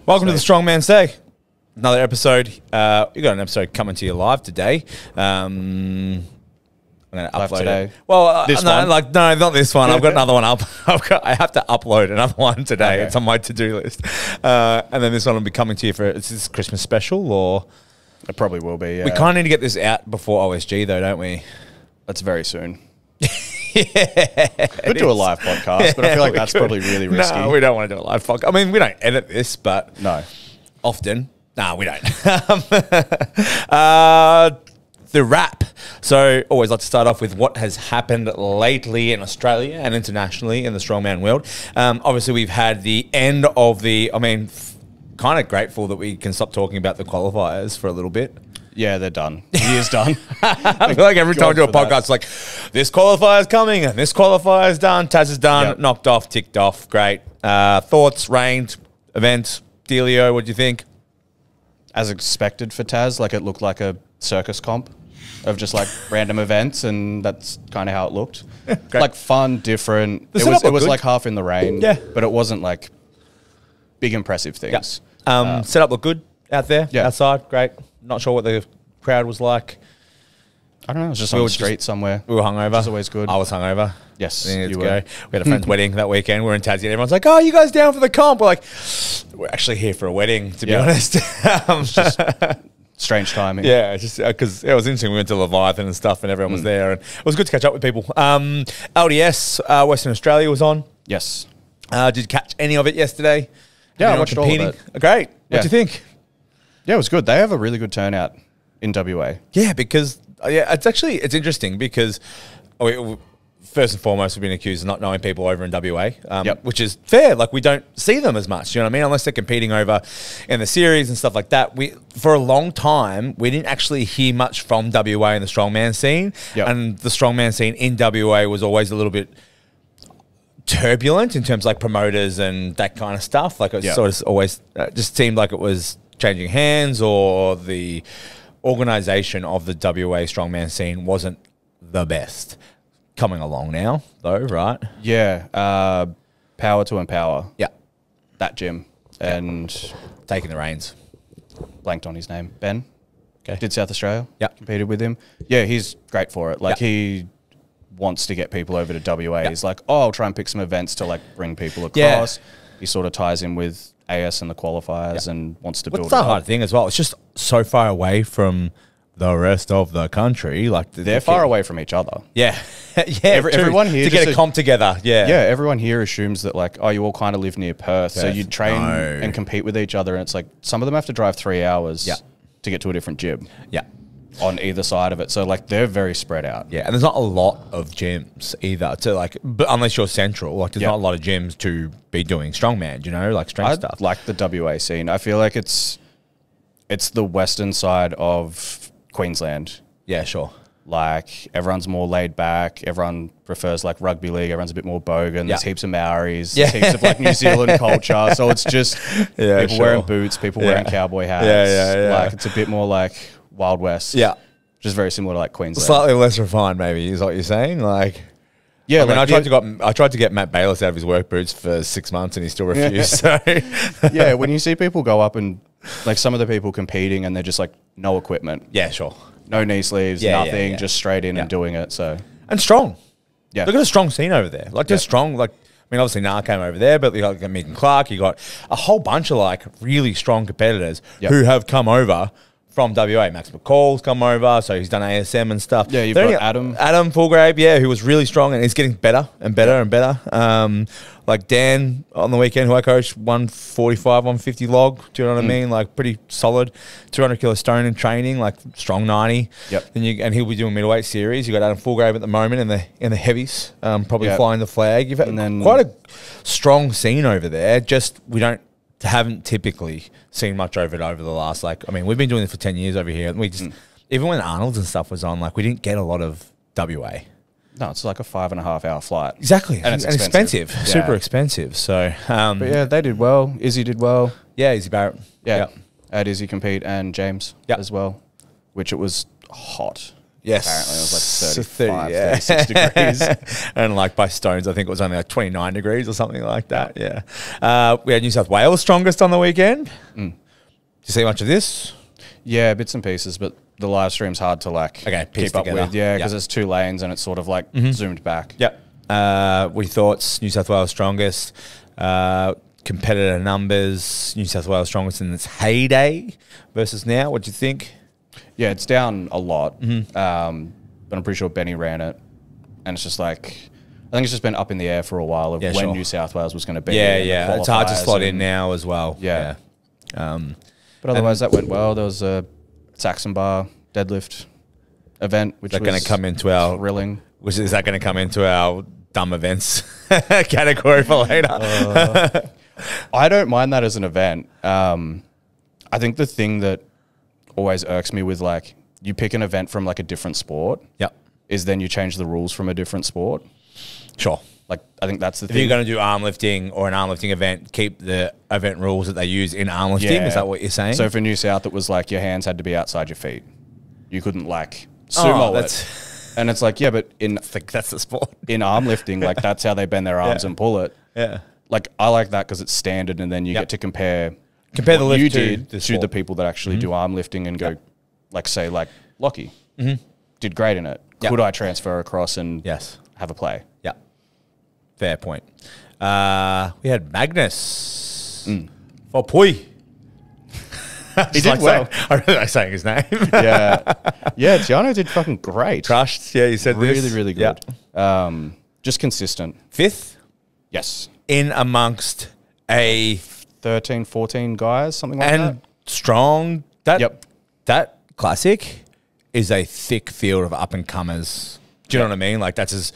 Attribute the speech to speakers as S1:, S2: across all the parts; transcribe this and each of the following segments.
S1: Welcome to the Strongman Say. Another episode. You got an episode coming to you live today. I'm going to upload
S2: today.
S1: it. Well,
S2: This
S1: no,
S2: one?
S1: no, not this one. I've got another one up. I have to upload another one today.
S2: Okay.
S1: It's on my to-do list. And then this one will be coming to you for, is this Christmas special or?
S2: It probably will be, yeah.
S1: We kind of need to get this out before OSG though, don't we?
S2: That's very soon.
S1: Yeah.
S2: Could do a live podcast, but I feel like that's probably really risky.
S1: No, we don't want to do a live podcast. I mean, we don't edit this, but
S2: No.
S1: often. No, we don't. The wrap. So always like to start off with what has happened lately in Australia and internationally in the strongman world. Obviously, we've had the end of the, kind of grateful that we can stop talking about the qualifiers for a little bit.
S2: Yeah, they're done. He is done.
S1: I feel like every time I do a podcast, it's like, this qualifier's coming and this qualifier's done. Taz is done,
S2: Yep.
S1: knocked off, ticked off. Great. Thoughts, reigned, event, dealio, what do you think?
S2: As expected for Taz, like it looked like a circus comp of just like random events, and that's kind of how it looked.
S1: Great.
S2: Like fun, different.
S1: The
S2: It
S1: setup
S2: was
S1: looked good.
S2: like half in the rain,
S1: Yeah.
S2: but it wasn't like big impressive things.
S1: Setup looked good out there,
S2: Yeah.
S1: outside. Great. Not sure what the crowd was like.
S2: I don't know, it was just
S1: We
S2: on
S1: were
S2: the street somewhere.
S1: We were hungover.
S2: Which is always good.
S1: I was hungover.
S2: Yes,
S1: I think it's
S2: you
S1: go.
S2: were.
S1: We had a friend's wedding that weekend. We're in Tassie. And everyone's like, "Oh, you guys down for the comp?" We're like, "We're actually here for a wedding, to be
S2: Yeah.
S1: honest."
S2: Just strange timing.
S1: Yeah, it's just because it was interesting. We went to Leviathan and stuff, and everyone was there, and it was good to catch up with people. LDS Western Australia was on.
S2: Yes.
S1: Did you catch any of it yesterday?
S2: Yeah, I
S1: Anyone
S2: watched all of it.
S1: Great.
S2: Yeah.
S1: What do you think?
S2: Yeah, it was good. They have a really good turnout in WA.
S1: Yeah, because it's interesting because first and foremost, we've been accused of not knowing people over in WA,
S2: Yep.
S1: which is fair. Like, we don't see them as much, you know what I mean? Unless they're competing over in the series and stuff like that. For a long time, we didn't actually hear much from WA in the strongman scene.
S2: Yep.
S1: And the strongman scene in WA was always a little bit turbulent in terms of like promoters and that kind of stuff. Like, it
S2: Yep.
S1: sort of always just seemed like it was changing hands, or the organisation of the WA strongman scene wasn't the best. Coming along now, though, right?
S2: Yeah. Power to Empower.
S1: Yeah.
S2: That gym. And
S1: Taking the reins.
S2: blanked on his name. Ben.
S1: Okay.
S2: Did South Australia.
S1: Yeah.
S2: Competed with him. Yeah, he's great for it. Like,
S1: Yeah.
S2: he wants to get people over to WA.
S1: Yeah.
S2: He's like, oh, I'll try and pick some events to like bring people
S1: Yeah.
S2: across. He sort of ties in with AS and the qualifiers and wants to build
S1: What's
S2: it
S1: the
S2: up.
S1: hard thing as well? It's just so far away from the rest of the country. Like,
S2: They're far away from each other.
S1: Yeah. Yeah. True.
S2: Everyone here
S1: to get
S2: just
S1: a comp together. Yeah.
S2: Yeah, everyone here assumes that like, oh, you all kind of live near Perth, so
S1: Perth.
S2: you train
S1: No.
S2: and compete with each other, and it's like some of them have to drive 3 hours
S1: Yeah.
S2: to get to a different gym
S1: Yeah.
S2: on either side of it. So like they're very spread out.
S1: Yeah, and there's not a lot of gyms either to like, but unless you're central, like there's
S2: Yeah.
S1: not a lot of gyms to be doing strongman, you know, like strength
S2: I
S1: stuff.
S2: like the WA scene. I feel like it's the western side of Queensland.
S1: Yeah, sure.
S2: Like everyone's more laid back. Everyone prefers like rugby league. Everyone's a bit more bogan. There's
S1: Yeah.
S2: heaps of Maoris.
S1: Yeah.
S2: There's heaps of like New Zealand culture. So it's just
S1: Yeah,
S2: people
S1: sure.
S2: wearing boots, people
S1: Yeah.
S2: wearing cowboy hats.
S1: Yeah.
S2: Like it's a bit more like Wild West.
S1: Yeah.
S2: Just very similar to like Queensland.
S1: Slightly less refined, maybe, is what you're saying. Like,
S2: Yeah,
S1: I mean,
S2: like
S1: I tried to get Matt Bayless out of his work boots for 6 months, and he still refused. So,
S2: yeah, when you see people go up and like some of the people competing and they're just like no equipment,
S1: yeah, sure,
S2: no knee sleeves,
S1: Yeah,
S2: nothing,
S1: yeah.
S2: just straight in
S1: Yeah.
S2: and doing it. So
S1: and strong.
S2: yeah,
S1: Look at a strong scene over there. Like, they're
S2: Yeah.
S1: strong. Like, I mean, obviously, Nah came over there, but you got like, Megan Clark. You got a whole bunch of like really strong competitors
S2: Yep.
S1: who have come over from WA. Max McCall's come over, so he's done ASM and stuff.
S2: Yeah, you've
S1: Then
S2: got Adam.
S1: Adam Fulgrave, yeah, who was really strong, and he's getting better and better and better. Like Dan on the weekend, who I coached, 145, 150 log. Do you know what I mean? Like, pretty solid. 200 kilo stone in training, like strong 90.
S2: Yep.
S1: Then and he'll be doing middleweight series. You got Adam Fulgrave at the moment in the heavies, probably
S2: Yep.
S1: flying the flag. You've had
S2: And then-
S1: quite a strong scene over there. Just haven't typically seen much over the last, like, I mean, we've been doing this for 10 years over here. And we just, even when Arnold's and stuff was on, like, we didn't get a lot of WA.
S2: no, it's like a 5.5 hour flight.
S1: Exactly.
S2: And it's
S1: expensive.
S2: expensive.
S1: Super
S2: Yeah.
S1: expensive. So,
S2: But yeah, they did well. Izzy did well.
S1: yeah, Izzy Barrett.
S2: Yeah,
S1: Yep.
S2: I had Izzy compete and James
S1: Yep.
S2: as well, which it was hot.
S1: Yes.
S2: Apparently it was like
S1: 30,
S2: 35, 36 degrees.
S1: And like by stones, I think it was only like 29 degrees or something like that. Yeah. We had New South Wales strongest on the weekend. Did you see much of this?
S2: Yeah, bits and pieces, but the live stream's hard to like
S1: piece
S2: keep up
S1: together.
S2: with. Yeah, because there's 2 lanes and it's sort of like zoomed back.
S1: Yep. What are your thoughts? New South Wales strongest. Competitor numbers. New South Wales strongest in its heyday versus now. What do you think?
S2: Yeah, it's down a lot. But I'm pretty sure Benny ran it. And it's just like, I think it's just been up in the air for a while of when New South Wales was going to be.
S1: Yeah. It's hard to slot in now as well.
S2: Yeah. But otherwise, that went well. There was a Saxon bar deadlift event, which was
S1: going to come into our
S2: thrilling.
S1: Which is that going to come into our dumb events category for later?
S2: I don't mind that as an event. I think the thing that always irks me with like you pick an event from like a different sport, is then you change the rules from a different sport.
S1: Sure.
S2: Like, I think that's the thing.
S1: If you're going to do arm lifting or an arm lifting event, keep the event rules that they use in arm lifting. Is that what you're saying?
S2: So for New South, it was like your hands had to be outside your feet. You couldn't like sumo it. And it's like, yeah, but
S1: I think that's the sport.
S2: In arm lifting, like that's how they bend their arms and pull it.
S1: Yeah.
S2: Like I like that because it's standard and then you get to compare
S1: the lift
S2: you
S1: to
S2: did to the people that actually do arm lifting and go, like say like Lockie did great in it. Could I transfer across and have a play?
S1: Yeah. Fair point. We had Magnus for Pui.
S2: He did well.
S1: I really like saying his name.
S2: Yeah. Tiano did fucking great.
S1: Crushed. Yeah, he said
S2: really, really good. Just consistent.
S1: 5th?
S2: Yes.
S1: In amongst a
S2: 13, 14 guys, something like that.
S1: And strong. That classic is a thick field of up and comers. Do you know what I mean? Like that's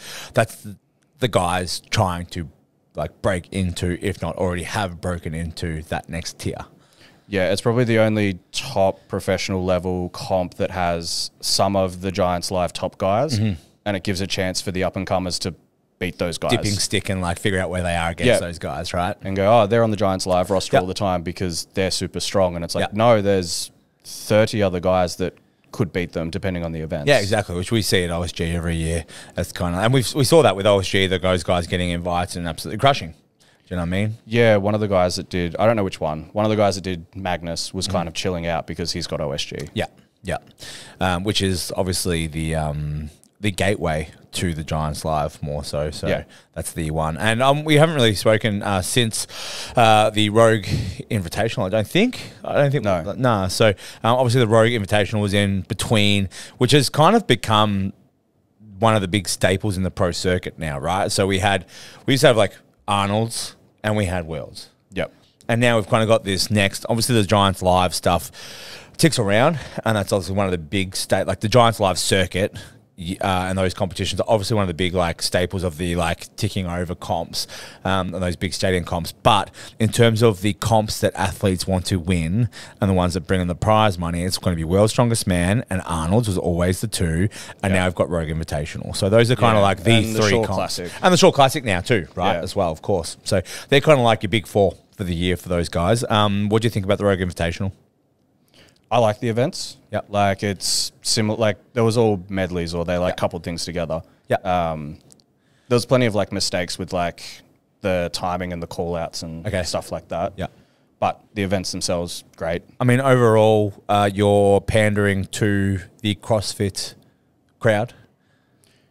S1: the guys trying to like break into, if not already have broken into, that next tier.
S2: Yeah, it's probably the only top professional level comp that has some of the Giants Live top guys, and it gives a chance for the up and comers to beat those guys.
S1: Dipping stick and like figure out where they are against those guys, right?
S2: And go, oh, they're on the Giants Live roster all the time because they're super strong. And it's like, no, there's 30 other guys that could beat them depending on the events.
S1: Yeah, exactly, which we see at OSG every year. That's kind of, and we saw that with OSG, those guys getting invites and absolutely crushing. Do you know what I mean? Yeah,
S2: one of the guys that did, I don't know which one of the guys that did Magnus was kind of chilling out because he's got OSG.
S1: Yeah. Which is obviously the gateway to the Giants Live more so. So that's the one. And we haven't really spoken since the Rogue Invitational, I don't think. No. Nah. So obviously the Rogue Invitational was in between, which has kind of become one of the big staples in the pro circuit now, right? So we used to have like Arnold's and we had Worlds.
S2: Yep.
S1: And now we've kind of got this next, obviously the Giants Live stuff ticks around, and that's obviously one of the big like the Giants Live circuit and those competitions are obviously one of the big like staples of the like ticking over comps and those big stadium comps. But in terms of the comps that athletes want to win and the ones that bring in the prize money, it's going to be World's Strongest Man and Arnold's was always the two, and now I've got Rogue Invitational. So those are kind of like the three comps. Classic. And the Short Classic now too, right, as well, of course. So they're kind of like your big four for the year for those guys. What do you think about the Rogue Invitational?
S2: I like the events.
S1: Yep.
S2: Like it's similar, like there was all medleys or they like coupled things together.
S1: Yeah.
S2: There was plenty of like mistakes with like the timing and the call outs and stuff like that.
S1: Yeah.
S2: But the events themselves, great.
S1: I mean, overall, you're pandering to the CrossFit crowd.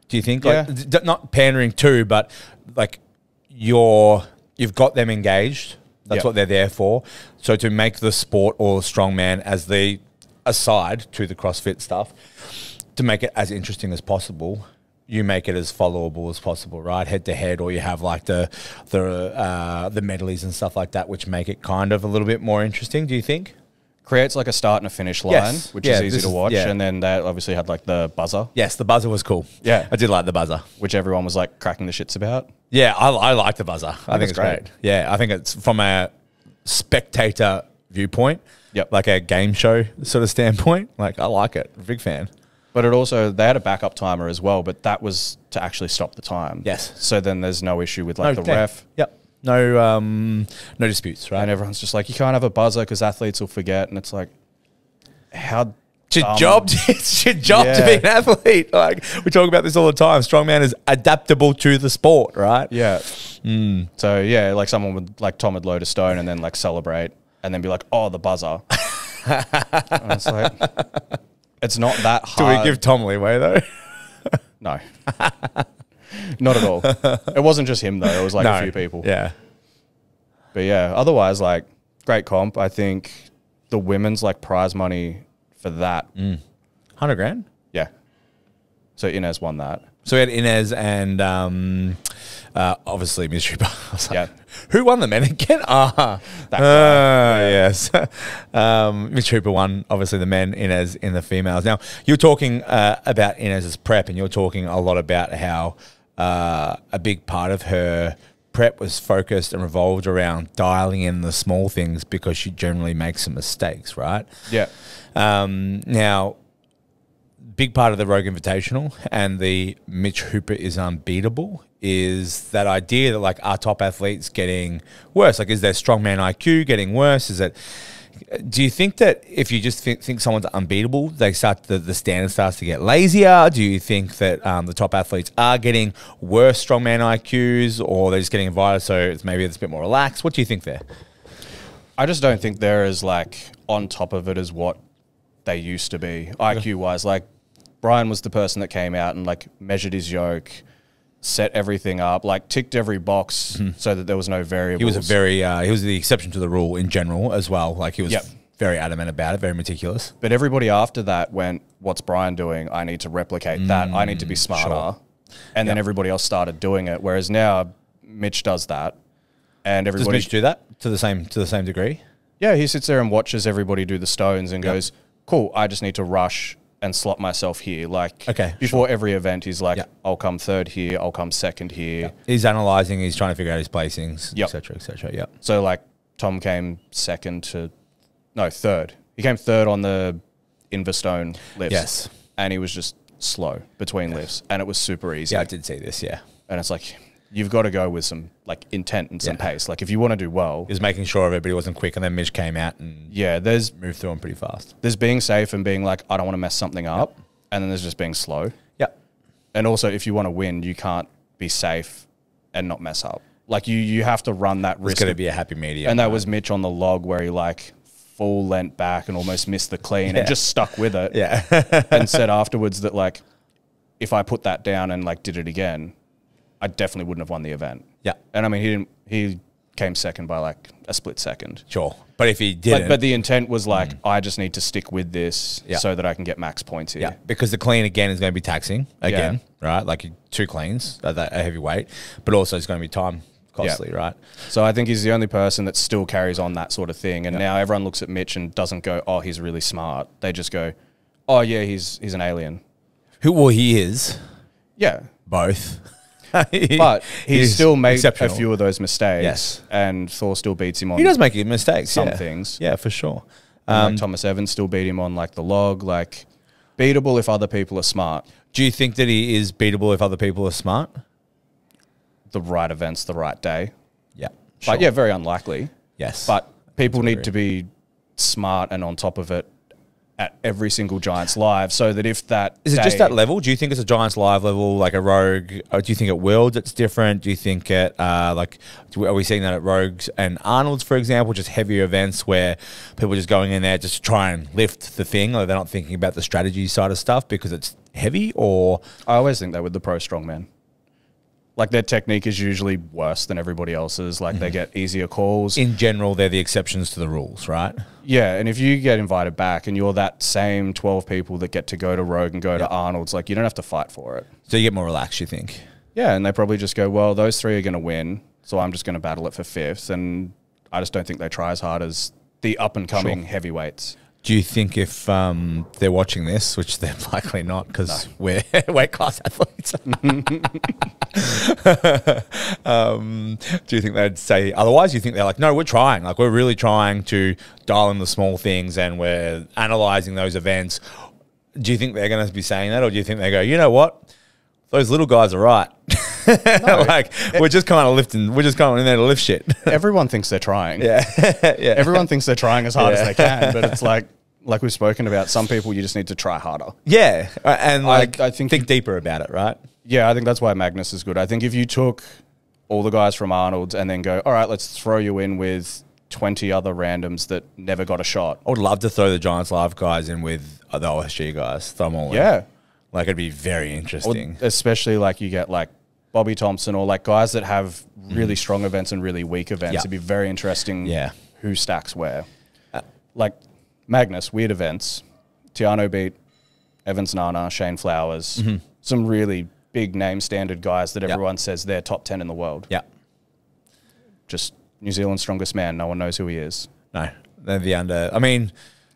S1: Do you think? Like, not pandering to, but like you've got them engaged. That's what they're there for. So to make the sport or strongman as the aside to the CrossFit stuff, to make it as interesting as possible, you make it as followable as possible, right? Head to head, or you have like the medleys and stuff like that, which make it kind of a little bit more interesting. Do you think?
S2: Creates like a start and a finish line, which is easy to watch. And then they obviously had like the buzzer.
S1: Yes, the buzzer was cool.
S2: Yeah.
S1: I did like the buzzer.
S2: Which everyone was like cracking the shits about.
S1: Yeah, I like the buzzer. I think it's great. Yeah, I think it's from a spectator viewpoint, like a game show sort of standpoint. Like I like it. Big fan.
S2: But it also, they had a backup timer as well, but that was to actually stop the time.
S1: Yes.
S2: So then there's no issue with like the ref.
S1: Yep. No disputes, right?
S2: And everyone's just like, you can't have a buzzer because athletes will forget. And it's like, how
S1: It's your job. It's your job to be an athlete. Like we talk about this all the time. Strongman is adaptable to the sport, right?
S2: Yeah. So yeah, like someone would like Tom would load a stone and then like celebrate and then be like, "Oh, the buzzer." And it's like, it's not that hard.
S1: Do we give Tom leeway though?
S2: No, not at all. It wasn't just him though. It was like a few people.
S1: Yeah.
S2: But yeah, otherwise, like great comp. I think the women's like prize money for that,
S1: 100 grand.
S2: Yeah. So Inez won that.
S1: So we had Inez and obviously Mitch Hooper.
S2: Yeah.
S1: Who won the men again?
S2: That guy.
S1: Yes. Mitch Hooper won, obviously, the men, Inez in the females. Now, you're talking about Inez's prep, and you're talking a lot about how a big part of her prep was focused and revolved around dialing in the small things because she generally makes some mistakes, right?
S2: Yeah.
S1: Now, big part of the Rogue Invitational and the Mitch Hooper is unbeatable is that idea that like our top athletes getting worse. Like, is their strongman IQ getting worse? Is it? Do you think that if you just think someone's unbeatable, they start the standard starts to get lazier? Do you think that the top athletes are getting worse strongman IQs, or they're just getting invited so it's maybe it's a bit more relaxed? What do you think there?
S2: I just don't think they're as like on top of it as what they used to be IQ wise. Like Brian was the person that came out and like measured his yoke, set everything up, like ticked every box so that there was no variables.
S1: He was a very he was the exception to the rule in general as well. Like he was very adamant about it, very meticulous.
S2: But everybody after that went, "What's Brian doing? I need to replicate that. I need to be smarter."
S1: Sure.
S2: And then everybody else started doing it. Whereas now Mitch does that, and everybody
S1: Does Mitch do that to the same degree?
S2: Yeah, he sits there and watches everybody do the stones and goes, "Cool, I just need to rush and slot myself here." Like before every event, he's like, "I'll come third here, I'll come second here."
S1: He's analysing, he's trying to figure out his placings, etc., etc. Yeah.
S2: So like Tom came third. He came third on the Investone lifts.
S1: Yes.
S2: And he was just slow between lifts, and it was super easy.
S1: Yeah, I did see this. Yeah.
S2: And it's like, you've got to go with some like intent and some pace. Like if you want to do well,
S1: he was making sure everybody wasn't quick, and then Mitch came out and
S2: there's
S1: moved through them pretty fast.
S2: There's being safe and being like, I don't want to mess something up, and then there's just being slow.
S1: Yeah.
S2: And also, if you want to win, you can't be safe and not mess up. Like you have to run that risk.
S1: It's going to be a happy medium.
S2: And that was Mitch on the log where he like full leant back and almost missed the clean and just stuck with it.
S1: Yeah.
S2: And said afterwards that like, if I put that down and like did it again, I definitely wouldn't have won the event.
S1: Yeah.
S2: And I mean, he came second by like a split second.
S1: Sure. But if he didn't.
S2: But the intent was like, I just need to stick with this so that I can get max points here.
S1: Yeah. Because the clean again is going to be taxing again, right? Like 2 cleans at a heavy weight, but also it's going to be time costly, right?
S2: So I think he's the only person that still carries on that sort of thing. And now everyone looks at Mitch and doesn't go, "Oh, he's really smart." They just go, "Oh yeah, he's an alien."
S1: He is.
S2: Yeah.
S1: Both.
S2: But he still made a few of those mistakes.
S1: Yes.
S2: And Thor still beats him on.
S1: He does make mistakes.
S2: Some things.
S1: Yeah, for sure.
S2: Like Thomas Evans still beat him on like the log. Like beatable if other people are smart.
S1: Do you think that he is beatable if other people are smart?
S2: The right events, the right day.
S1: Yeah. Sure.
S2: But yeah, very unlikely.
S1: Yes.
S2: But people need to be smart and on top of it at every single Giants live, so that if that
S1: is it just that level? Do you think it's a Giants live level, like a Rogue? Or do you think at Worlds it's different? Do you think at are we seeing that at Rogues and Arnold's, for example, just heavier events where people are just going in there just to try and lift the thing, or they're not thinking about the strategy side of stuff because it's heavy? Or
S2: I always think that with the pro strongman, like their technique is usually worse than everybody else's. Like they get easier calls.
S1: In general, they're the exceptions to the rules, right?
S2: Yeah, and if you get invited back and you're that same 12 people that get to go to Rogue and go to Arnold's, like you don't have to fight for it.
S1: So you get more relaxed, you think?
S2: Yeah, and they probably just go, well, those 3 are going to win, so I'm just going to battle it for 5th. And I just don't think they try as hard as the up-and-coming heavyweights.
S1: Do you think if they're watching this, which they're likely not because we're weight class athletes, do you think they'd say otherwise? Do you think they're like, no, we're trying. Like, we're really trying to dial in the small things and we're analysing those events. Do you think they're going to be saying that? Or do you think they go, you know what? Those little guys are right. No, like, we're just kind of lifting. We're just going in there to lift shit.
S2: Everyone thinks they're trying.
S1: Yeah.
S2: Everyone thinks they're trying as hard as they can, but it's like, like we've spoken about, some people you just need to try harder.
S1: Yeah, and like
S2: I think
S1: think deeper about it, right?
S2: Yeah, I think that's why Magnus is good. I think if you took all the guys from Arnold's and then go, all right, let's throw you in with 20 other randoms that never got a shot.
S1: I would love to throw the Giants Live guys in with the OSG guys. Throw them all in.
S2: Yeah.
S1: Like, it'd be very interesting.
S2: Or especially like you get like Bobby Thompson or like guys that have really strong events and really weak events.
S1: Yeah.
S2: It'd be very interesting who stacks where. Like Magnus, weird events. Tiano beat Evans Nana, Shane Flowers. Some really big name standard guys that everyone says they're top 10 in the world.
S1: Yeah.
S2: Just New Zealand's strongest man. No one knows who he is.
S1: No. They're the under... I mean...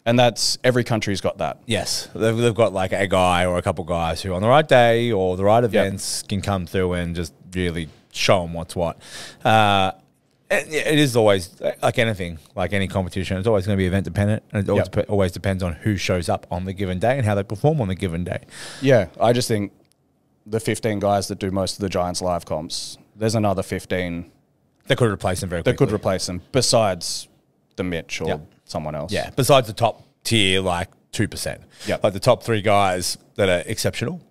S2: And that's... Every country's got that.
S1: Yes. They've got like a guy or a couple guys who on the right day or the right events can come through and just really show them what's what. It is always, like anything, like any competition, it's always going to be event dependent. And it always depends on who shows up on the given day and how they perform on the given day.
S2: Yeah. I just think the 15 guys that do most of the Giants Live comps, there's another 15...
S1: That could replace them very quickly.
S2: That could replace them, besides the Mitch or someone else.
S1: Yeah, besides the top tier, like 2%.
S2: Yeah.
S1: Like the top 3 guys that are exceptional.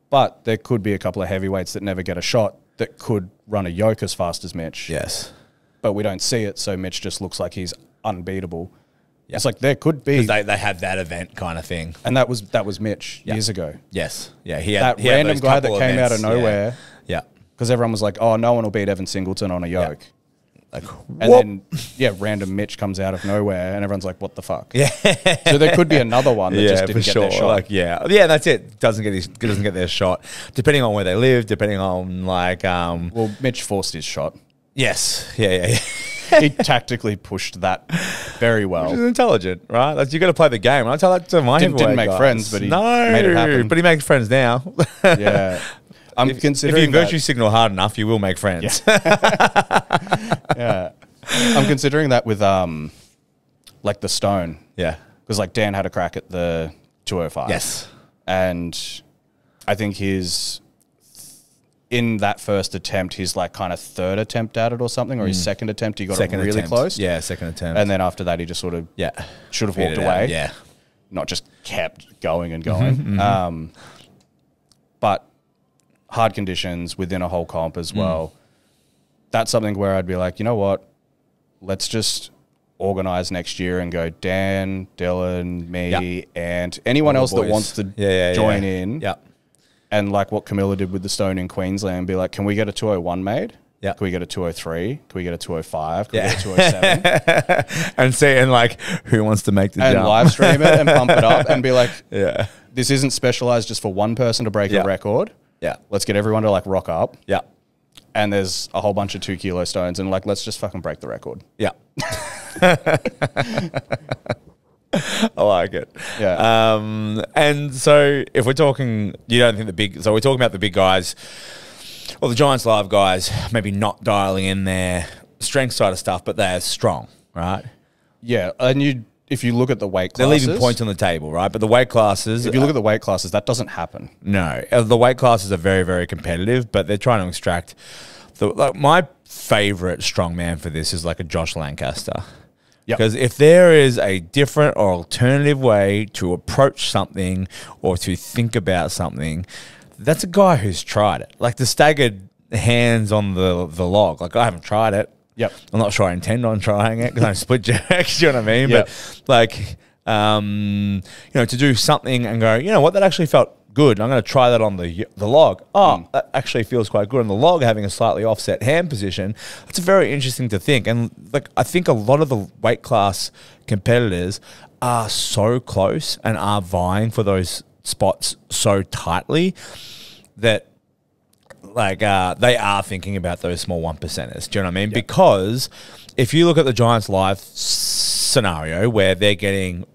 S2: But there could be a couple of heavyweights that never get a shot that could run a yoke as fast as Mitch.
S1: Yes.
S2: But we don't see it, so Mitch just looks like he's unbeatable. Yep. It's like there could be...
S1: Because they had that event kind of thing.
S2: And that was Mitch years ago.
S1: Yes. Yeah, he had
S2: that random guy that came out of nowhere.
S1: Yeah.
S2: Because everyone was like, oh, no one will beat Evan Singleton on a yoke.
S1: Like,
S2: and then, random Mitch comes out of nowhere and everyone's like, what the fuck?
S1: Yeah.
S2: So there could be another one that just didn't get their shot.
S1: Like, yeah, that's it. Doesn't get their shot. Depending on where they live, depending on like...
S2: Well, Mitch forced his shot.
S1: Yes. Yeah.
S2: He tactically pushed that very well.
S1: Which is intelligent, right? Like, you got to play the game. I tell that to my
S2: didn't make friends, but he made it happen.
S1: But he makes friends now.
S2: Yeah.
S1: If you virtue signal hard enough, you will make friends.
S2: Yeah. I'm considering that with like the Stone.
S1: Yeah.
S2: Because like Dan had a crack at the 205.
S1: Yes.
S2: And I think in that first attempt, his like kind of third attempt at it or something, or his second attempt, he got it really close.
S1: Yeah, second attempt.
S2: And then after that, he just sort of should have walked away.
S1: Yeah.
S2: Not just kept going and going. But hard conditions within a whole comp as well. That's something where I'd be like, you know what? Let's just organize next year and go Dan, Dylan, me, and anyone else that wants to join in.
S1: Yeah.
S2: And like what Camilla did with the Stone in Queensland, be like, can we get a 201 made? Yeah. Can we get a 203? Can we get a 205? Can we get a 207?
S1: and like who wants to make the jump?
S2: And live stream it and pump it up and be like, this isn't specialized just for one person to break a record. Yeah. Let's get everyone to like rock up. Yeah. And there's a whole bunch of 2 kilo stones and like, let's just fucking break the record. Yeah.
S1: I like it. Yeah. And so if we're talking, you don't think so we're talking about the big guys, or the Giants Live guys, maybe not dialing in their strength side of stuff, but they're strong, right?
S2: Yeah. And if you look at the weight classes,
S1: they're leaving points on the table, right? But the weight classes,
S2: if you look at the weight classes, that doesn't happen.
S1: No, the weight classes are very, very competitive, but they're trying to extract my favorite strongman for this is like a Josh Lancaster. Because if there is a different or alternative way to approach something or to think about something, that's a guy who's tried it. Like the staggered hands on the log. Like I haven't tried it. Yep. I'm not sure I intend on trying it because I'm split jerks, you know what I mean? Yep. But like, to do something and go, you know what, that actually felt good. I'm going to try that on the log. Oh, that actually feels quite good on the log, having a slightly offset hand position. It's very interesting to think. And like, I think a lot of the weight class competitors are so close and are vying for those spots so tightly that like they are thinking about those small 1%ers. Do you know what I mean? Yep. Because if you look at the Giants Live scenario where they're getting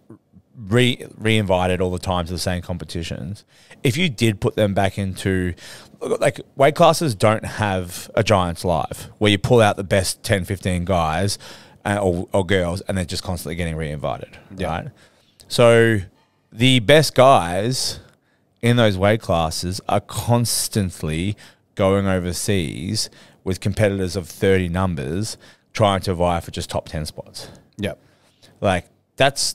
S1: re-invited all the time to the same competitions, if you did put them back into, like, weight classes don't have a Giants Live where you pull out the best 10, 15 guys or girls and they're just constantly getting re-invited, right? So the best guys in those weight classes are constantly going overseas with competitors of 30 numbers trying to vie for just top 10 spots. Yep. Like, that's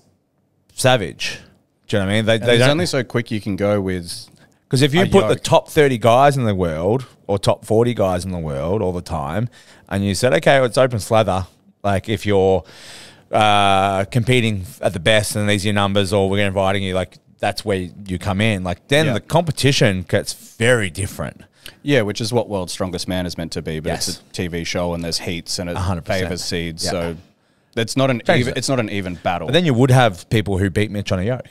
S1: savage. Do you know what I mean?
S2: There's only so quick you can go with.
S1: Because if you put the top 30 guys in the world or top 40 guys in the world all the time, and you said, okay, well, it's open slather. Like if you're competing at the best and these are your numbers, or we're inviting you, like that's where you come in. Like then the competition gets very different. Yeah, which is what World's Strongest Man is meant to be, but it's a TV show and there's heats and it 100%. Favors seeds. So it's not an even battle. But then you would have people who beat Mitch on a yoke.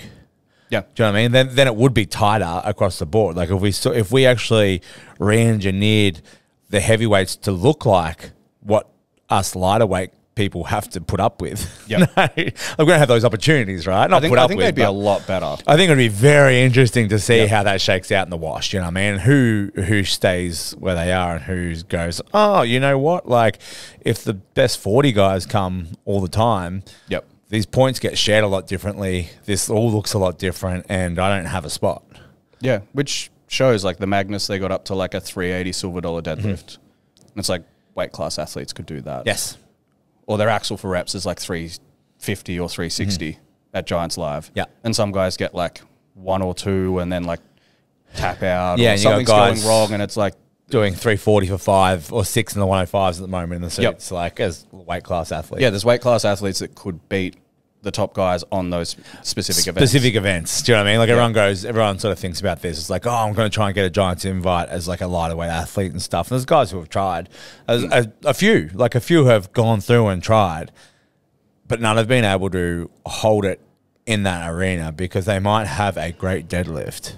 S1: Yeah, do you know what I mean? Then it would be tighter across the board. Like if we actually re-engineered the heavyweights to look like what us lighter weight people have to put up with. Yeah, we're going to have those opportunities, right? I think they'd be a lot better. I think it'd be very interesting to see how that shakes out in the wash. You know what I mean? Who stays where they are and who goes, oh, you know what? Like if the best 40 guys come all the time. Yep. These points get shared a lot differently. This all looks a lot different, and I don't have a spot. Yeah, which shows like the Magnus, they got up to like a 380 silver dollar deadlift. And it's like weight class athletes could do that. Yes. Or their axle for reps is like 350 or 360 at Giants Live. Yeah. And some guys get like 1 or 2 and then like tap out or something's going wrong and it's like doing 340 for 5 or 6 in the 105s at the moment in the suits, like as weight class athletes. Yeah, there's weight class athletes that could beat the top guys on those specific events. Do you know what I mean? Like everyone sort of thinks about this. It's like, oh, I'm going to try and get a Giants invite as like a lighter weight athlete and stuff. And there's guys who have tried. A few have gone through and tried, but none have been able to hold it in that arena because they might have a great deadlift,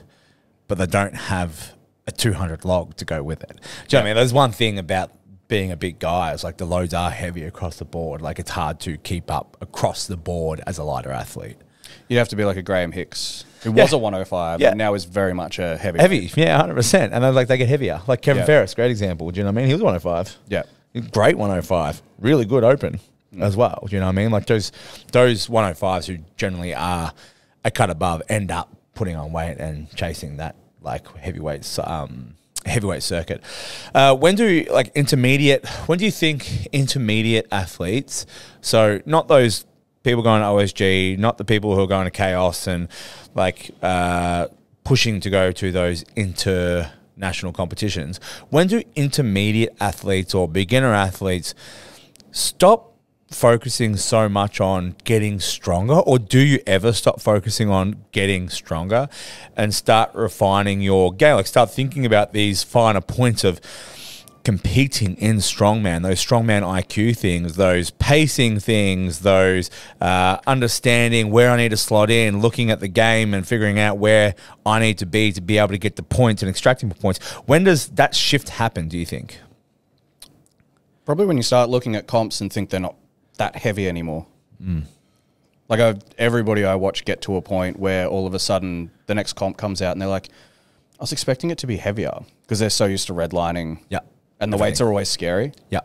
S1: but they don't have a 200 log to go with it. Do you know what I mean? There's one thing about being a big guy, it's like the loads are heavy across the board. Like it's hard to keep up across the board as a lighter athlete. You'd have to be like a Graham Hicks, who was a 105, and now is very much a heavy. Yeah, 100%. And then like they get heavier. Like Kevin Ferris, great example. Do you know what I mean? He was 105. Yeah. Great 105. Really good open as well. Do you know what I mean? Like those 105s who generally are a cut above end up putting on weight and chasing that like heavyweight circuit. When do you think intermediate athletes, so not those people going to OSG, not the people who are going to Chaos and like pushing to go to those international competitions, when do intermediate athletes or beginner athletes stop focusing so much on getting stronger, or do you ever stop focusing on getting stronger and start refining your game? Like start thinking about these finer points of competing in strongman, those strongman IQ things, those pacing things, those understanding where I need to slot in, looking at the game and figuring out where I need to be able to get the points and extracting points. When does that shift happen, do you think? Probably when you start looking at comps and think they're not that heavy anymore. Like everybody I watch get to a point where all of a sudden the next comp comes out and they're like, I was expecting it to be heavier because they're so used to redlining. Yeah. And the weights are always scary. Yeah.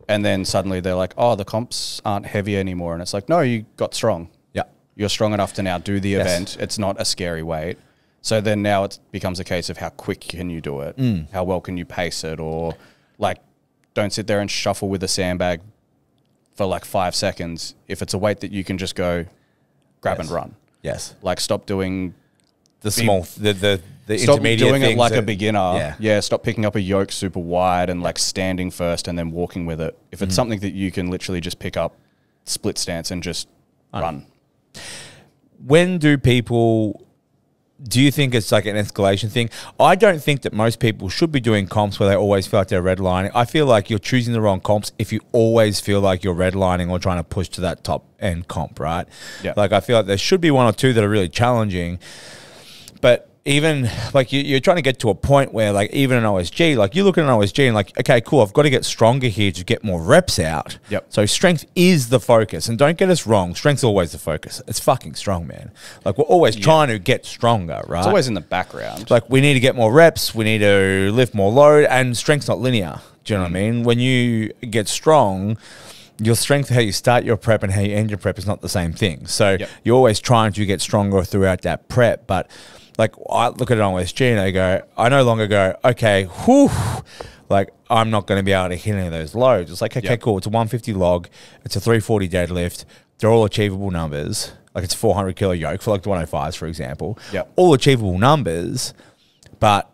S1: And then suddenly they're like, oh, the comps aren't heavy anymore. And it's like, no, you got strong. Yeah. You're strong enough to now do the event. It's not a scary weight. So then now it becomes a case of how quick can you do it? How well can you pace it? Or like, don't sit there and shuffle with a sandbag for like 5 seconds if it's a weight that you can just go grab and run. Yes. Like stop doing the stop intermediate doing it like a beginner. Yeah. Stop picking up a yoke super wide and like standing first and then walking with it. If it's something that you can literally just pick up, split stance and just run. When do people... Do you think it's like an escalation thing? I don't think that most people should be doing comps where they always feel like they're redlining. I feel like you're choosing the wrong comps if you always feel like you're redlining or trying to push to that top end comp, right? Yeah. Like I feel like there should be 1 or 2 that are really challenging, but even like you're trying to get to a point where like even an OSG, like you look at an OSG and like, okay, cool, I've got to get stronger here to get more reps out. Yep. So strength is the focus. And don't get us wrong, strength's always the focus. It's fucking strong, man. Like we're always trying to get stronger, right? It's always in the background. Like we need to get more reps, we need to lift more load, and strength's not linear. Do you know what I mean? When you get strong, your strength, how you start your prep and how you end your prep is not the same thing. So you're always trying to get stronger throughout that prep, but like I look at it on OSG and I no longer go, okay, whew, like I'm not going to be able to hit any of those loads. It's like, okay, cool. It's a 150 log. It's a 340 deadlift. They're all achievable numbers. like it's 400 kilo yoke for like the 105s, for example.
S2: Yep.
S1: All achievable numbers, but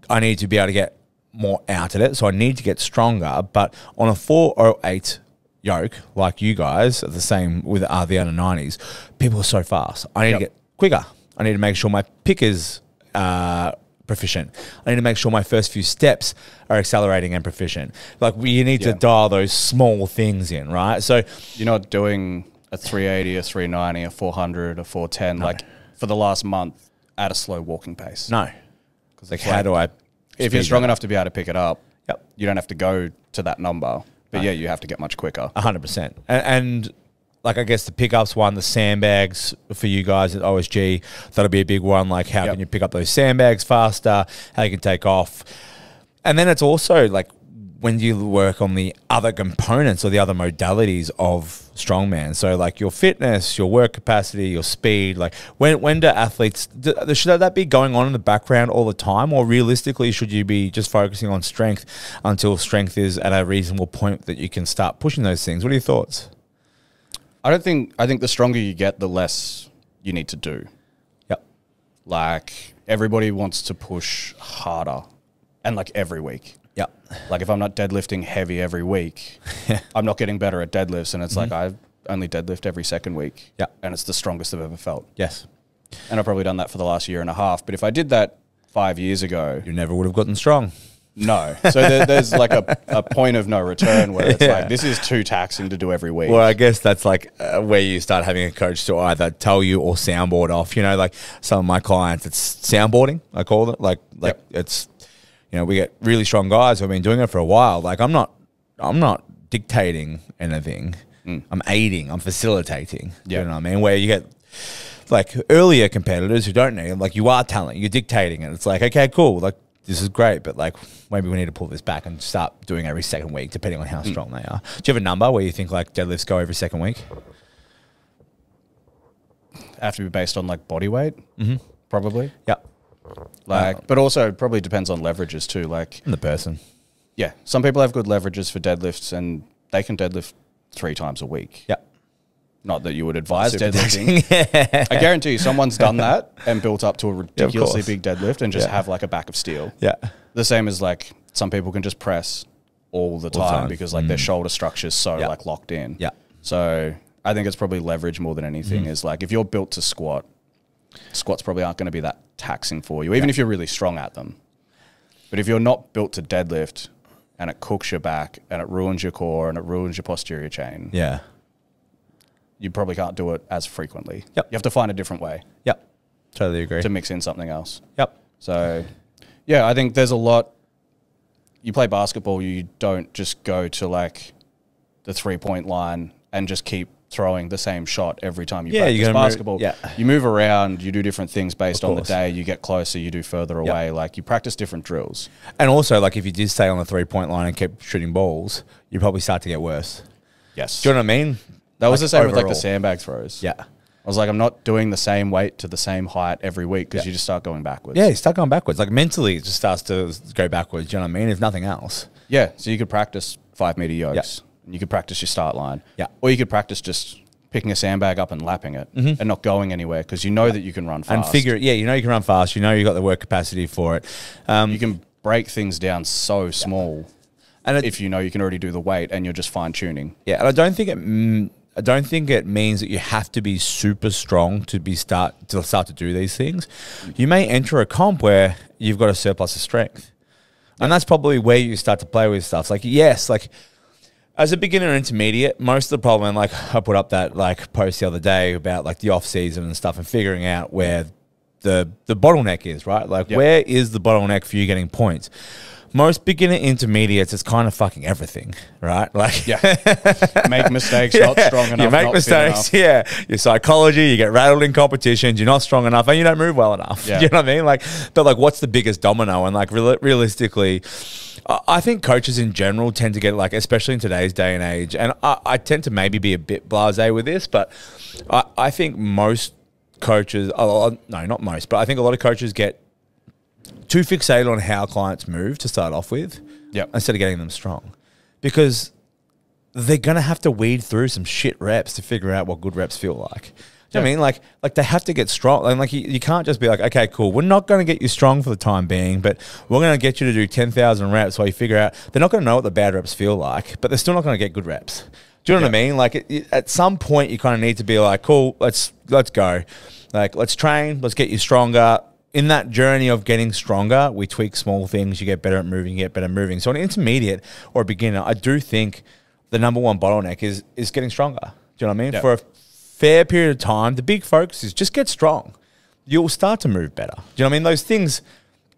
S1: I need to be able to get more out of it. So I need to get stronger. But on a 408 yoke, like you guys are the same with the under 90s, people are so fast. I need to get quicker. I need to make sure my pick is proficient. I need to make sure my first few steps are accelerating and proficient. Like you need to dial those small things in, right? So
S2: you're not doing a 380, a 390, a 400, a 410, like for the last month at a slow walking pace.
S1: No. Because like, how do I...
S2: If you're strong enough to be able to pick it up, you don't have to go to that number. But yeah, you have to get much quicker.
S1: 100%. And like, I guess the pickups one, the sandbags for you guys at OSG, that'll be a big one. Like, how can you pick up those sandbags faster? How you can take off. And then it's also like when you work on the other components or the other modalities of strongman. So like your fitness, your work capacity, your speed. Like when do athletes, should that be going on in the background all the time? Or realistically, should you be just focusing on strength until strength is at a reasonable point that you can start pushing those things? What are your thoughts?
S2: I think the stronger you get, the less you need to do.
S1: Yep.
S2: Like everybody wants to push harder and like every week.
S1: Yep.
S2: Like if I'm not deadlifting heavy every week, I'm not getting better at deadlifts. And it's like I only deadlift every second week.
S1: Yeah.
S2: And it's the strongest I've ever felt.
S1: Yes.
S2: And I've probably done that for the last year and a half. But if I did that 5 years ago,
S1: you never would have gotten strong.
S2: No. So there's like a point of no return where it's like, this is too taxing to do every week.
S1: Well, I guess that's like where you start having a coach to either tell you or soundboard off. You know, like some of my clients, it's soundboarding, I call it. Like it's, you know, we get really strong guys who've been doing it for a while. Like I'm not dictating anything. I'm aiding, I'm facilitating. You know what I mean? Where you get like earlier competitors who don't need, like you are talent, you're dictating it. It's like, okay, cool. Like, this is great, but like maybe we need to pull this back and start doing every second week, depending on how strong they are. Do you have a number where you think like deadlifts go every second week?
S2: Have to be based on like body weight, probably.
S1: Yep.
S2: Like, but also probably depends on leverages too. Like
S1: and the person.
S2: Yeah, some people have good leverages for deadlifts, and they can deadlift 3 times a week.
S1: Yep.
S2: Not that you would advise deadlifting. I guarantee you someone's done that and built up to a ridiculously big deadlift and just have like a back of steel. Yeah. The same as like some people can just press all the time because like their shoulder structure is so like locked in. Yeah. So I think it's probably leverage more than anything is like if you're built to squat, squats probably aren't going to be that taxing for you, even if you're really strong at them. But if you're not built to deadlift and it cooks your back and it ruins your core and it ruins your posterior chain. Yeah. You probably can't do it as frequently. Yep. You have to find a different way.
S1: Yep. Totally agree.
S2: To mix in something else.
S1: Yep.
S2: So, yeah, I think there's a lot. You play basketball, you don't just go to like the 3-point line and just keep throwing the same shot every time you practice basketball. You move around, you do different things based on the day, you get closer, you do further away. Like you practice different drills. And
S1: also like if you did stay on the 3-point line and kept shooting balls, you probably start to get worse.
S2: Yes.
S1: Do you know what I mean?
S2: That was the same with like the sandbag throws.
S1: Yeah.
S2: I was like, I'm not doing the same weight to the same height every week because you just start going backwards.
S1: Yeah, you start going backwards. Like mentally, it just starts to go backwards. Do you know what I mean? If nothing else.
S2: Yeah. So you could practice 5-meter yokes. And you could practice your start line. Yeah. Or you could practice just picking a sandbag up and lapping it and not going anywhere because you know that you can run fast.
S1: And figure it. Yeah, you know you can run fast. You know you've got the work capacity for it.
S2: You can break things down so small. And if you know you can already do the weight and you're just fine tuning.
S1: Yeah. And I don't think it means that you have to be super strong to start to do these things. You may enter a comp where you've got a surplus of strength. And that's probably where you start to play with stuff. Like, yes, like as a beginner or intermediate, most of the problem, like I put up that like post the other day about like the off season and stuff and figuring out where the bottleneck is, right? Like where is the bottleneck for you getting points? Most beginner intermediates, it's kind of fucking everything, right? Like,
S2: make mistakes, not strong enough.
S1: You make mistakes, Your psychology, you get rattled in competitions, you're not strong enough, and you don't move well enough. You know what I mean? Like, but like, what's the biggest domino? And like, realistically, I think coaches in general tend to get like, especially in today's day and age, and I tend to maybe be a bit blasé with this, but I think most coaches, no, not most, but I think a lot of coaches get too fixated on how clients move to start off with instead of getting them strong. Because they're going to have to weed through some shit reps to figure out what good reps feel like. Do you know what I mean? Like they have to get strong. And like you can't just be like, okay, cool. We're not going to get you strong for the time being, but we're going to get you to do 10,000 reps while you figure out they're not going to know what the bad reps feel like, but they're still not going to get good reps. Do you know what I mean? Like at some point you kind of need to be like, cool, let's go. Like let's train, let's get you stronger. In that journey of getting stronger, we tweak small things. You get better at moving, you get better at moving. So an intermediate or a beginner, I do think the number one bottleneck is getting stronger. Do you know what I mean?
S2: Yep.
S1: For a fair period of time, the big focus is just get strong. You'll start to move better. Do you know what I mean? Those things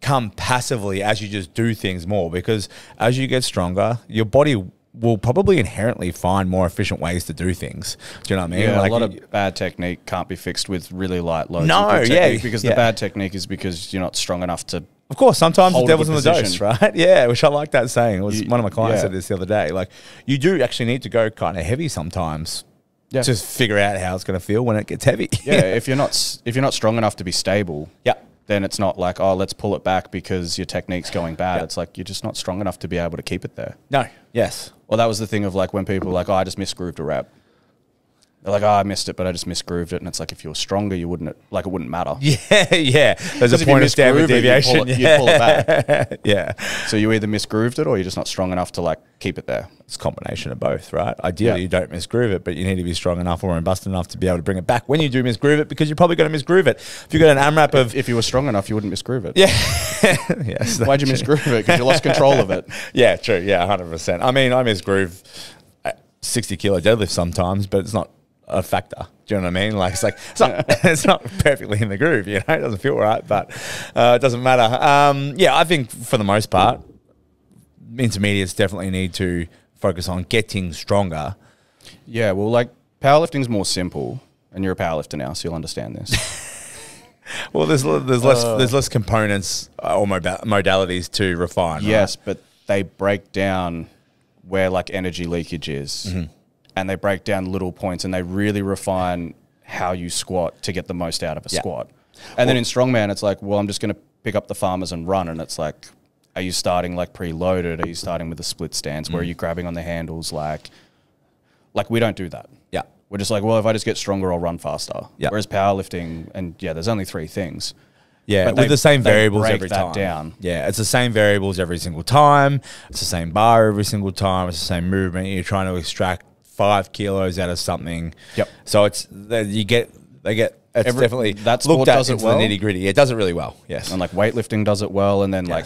S1: come passively as you just do things more, because as you get stronger, your body will probably inherently find more efficient ways to do things. Do you know what I mean?
S2: Yeah,
S1: like
S2: a lot of bad technique can't be fixed with really light loads.
S1: No,
S2: of good
S1: yeah,
S2: technique, because the bad technique is because you're not strong enough to.
S1: Of course, sometimes the
S2: hold a
S1: devil's
S2: good
S1: in the dose,
S2: position.
S1: right? Yeah, which I like that saying. It was one of my clients
S2: yeah.
S1: said this the other day. Like, you do actually need to go kind of heavy sometimes
S2: Yeah.
S1: to figure out how it's going to feel when it gets heavy.
S2: Yeah, if you're not strong enough to be stable,
S1: Yeah.
S2: then it's not like, oh, let's pull it back because your technique's going bad. It's like you're just not strong enough to be able to keep it there.
S1: No. Yes.
S2: Well, that was the thing of like when people are like, oh, I just misgrooved a rep. They're like, oh, I missed it, but I just misgrooved it. And it's like, if you were stronger, you wouldn't, like, it wouldn't matter.
S1: Yeah, yeah. There's a
S2: If
S1: point
S2: you
S1: of standard
S2: misgroove it,
S1: deviation.
S2: you'd pull it back.
S1: Yeah.
S2: So you either misgrooved it or you're just not strong enough to like keep it there.
S1: It's a combination of both, right? Ideally,
S2: Yeah.
S1: you don't misgroove it, but you need to be strong enough or robust enough to be able to bring it back when you do misgroove it, because you're probably going to misgroove it. If you've got an AMRAP of...
S2: If you were strong enough, you wouldn't misgroove it.
S1: Yeah. Yes.
S2: Why'd you misgroove it? Because you lost control of it.
S1: Yeah, true. Yeah, 100%. I mean, I misgroove 60 kilo deadlift sometimes, but it's not a factor. Do you know what I mean? Like it's not perfectly in the groove, you know? It doesn't feel right, but it doesn't matter. Yeah, I think for the most part, intermediates definitely need to focus on getting stronger.
S2: Yeah, well, like powerlifting's more simple, and you're a powerlifter now, so you'll understand this.
S1: Well, there's less components or modalities to refine.
S2: Yes,
S1: right?
S2: but they break down where like energy leakage is, and they break down little points, and they really refine how you squat to get the most out of a squat. And then in strongman, it's like, well, I'm just going to pick up the farmers and run, and it's like, are you starting like preloaded? Are you starting with a split stance? Where are you grabbing on the handles? Like we don't do that.
S1: Yeah.
S2: We're just like, well, if I just get stronger, I'll run faster.
S1: Yeah.
S2: Whereas powerlifting, and yeah, there's only 3 things.
S1: Yeah,
S2: But
S1: with the same
S2: they
S1: variables
S2: break
S1: every
S2: that
S1: time.
S2: down.
S1: Yeah, it's the same variables every single time. It's the same bar every single time. It's the same movement. You're trying to extract 5 kilos out of something.
S2: Yep.
S1: So it's it's definitely
S2: that sport
S1: looked at
S2: does it
S1: into
S2: well.
S1: the nitty gritty. Yeah, it does it really well. Yes.
S2: And like weightlifting does it well, and then like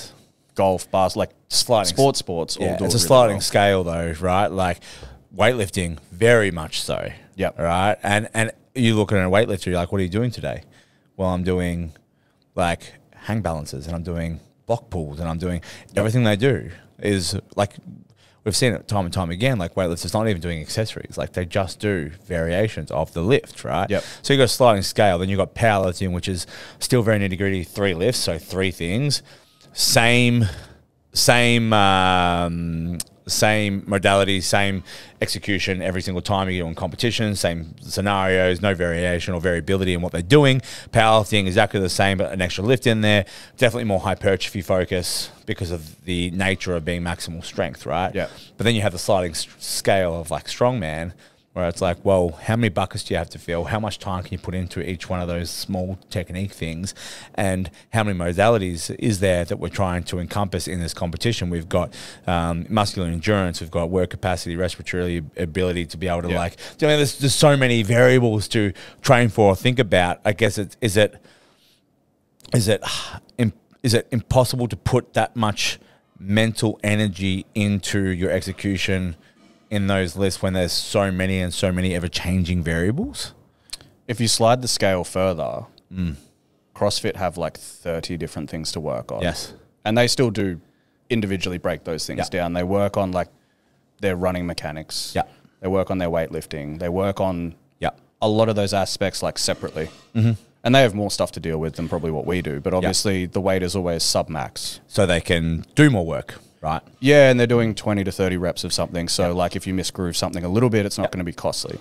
S2: golf, bars, like
S1: Sliding.
S2: sports all
S1: Yeah,
S2: do
S1: it's
S2: it
S1: a
S2: really
S1: sliding
S2: well.
S1: scale though, right? Like weightlifting, very much so.
S2: Yep.
S1: Right. And you look at a weightlifter, you're like, what are you doing today? Well, I'm doing like hang balances, and I'm doing block pulls, and I'm doing everything they do is like, we've seen it time and time again, like weightlifters not even doing accessories. Like they just do variations of the lift, right?
S2: Yep.
S1: So you've got a sliding scale, then you've got powerlifting, which is still very nitty gritty, 3 lifts, so 3 things. Same modality, same execution every single time you get on competition, same scenarios, no variation or variability in what they're doing. Powerlifting, exactly the same, but an extra lift in there. Definitely more hypertrophy focus because of the nature of being maximal strength, right?
S2: Yeah.
S1: But then you have the sliding scale of like strongman, where it's like, well, how many buckets do you have to fill? How much time can you put into each one of those small technique things? And how many modalities is there that we're trying to encompass in this competition? We've got muscular endurance, we've got work capacity, respiratory ability to be able to like, you know, there's so many variables to train for or think about. I guess is it impossible to put that much mental energy into your execution in those lists when there's so many ever-changing variables?
S2: If you slide the scale further, CrossFit have like 30 different things to work on.
S1: Yes.
S2: And they still do individually break those things down. They work on like their running mechanics.
S1: Yeah.
S2: They work on their weightlifting. They work on a lot of those aspects like separately. And they have more stuff to deal with than probably what we do. But obviously the weight is always sub-max.
S1: So they can do more work, right?
S2: Yeah, and they're doing 20 to 30 reps of something. So like if you misgroove something a little bit, it's not going to be costly.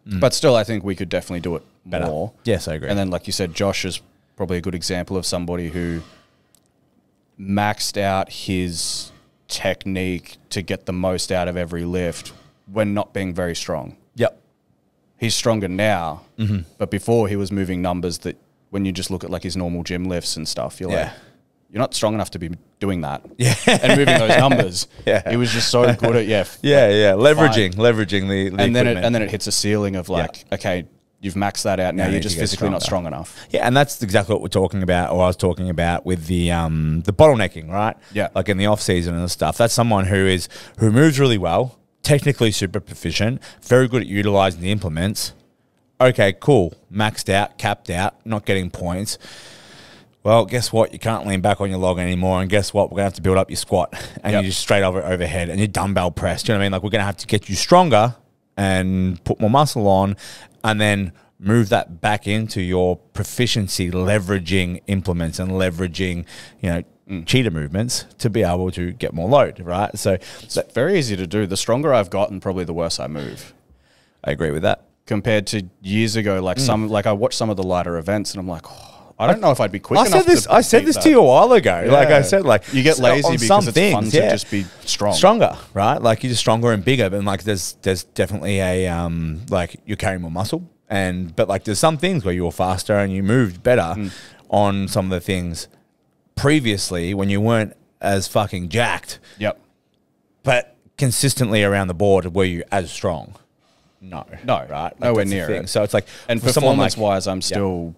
S2: But still, I think we could definitely do it
S1: Better.
S2: more.
S1: Yes, I agree.
S2: And then like you said, Josh is probably a good example of somebody who maxed out his technique to get the most out of every lift when not being very strong.
S1: Yep.
S2: he's stronger now, but before he was moving numbers that when you just look at like his normal gym lifts and stuff, you're like, you're not strong enough to be doing that. And moving those numbers. He was just so good at
S1: leveraging the
S2: and then it hits a ceiling of like, okay, you've maxed that out. Now you're just physically not strong enough.
S1: Yeah, and that's exactly what we're talking about, or I was talking about with the bottlenecking, right?
S2: Yeah.
S1: Like in the off season and stuff. That's someone who moves really well, technically super proficient, very good at utilizing the implements. Okay, cool. Maxed out, capped out, not getting points. Well, guess what? You can't lean back on your log anymore. And guess what? We're going to have to build up your squat and you just straight overhead and your dumbbell press. Do you know what I mean? Like we're going to have to get you stronger and put more muscle on and then move that back into your proficiency, leveraging implements and leveraging, cheater movements to be able to get more load, right? So
S2: it's very easy to do. The stronger I've gotten, probably the worse I move.
S1: I agree with that.
S2: Compared to years ago, like I watched some of the lighter events and I'm like, I don't know if I'd be quick enough.
S1: I said this to you a while ago. Yeah. Like I said, like
S2: you get lazy because it's fun to just be
S1: stronger, right? Like you're just stronger and bigger. But like there's definitely a like you're carrying more muscle, but like there's some things where you're faster and you moved better on some of the things previously when you weren't as fucking jacked.
S2: Yep.
S1: But consistently around the board, were you as strong? No, right? Like
S2: nowhere near it.
S1: So it's like,
S2: and performance-wise, I'm still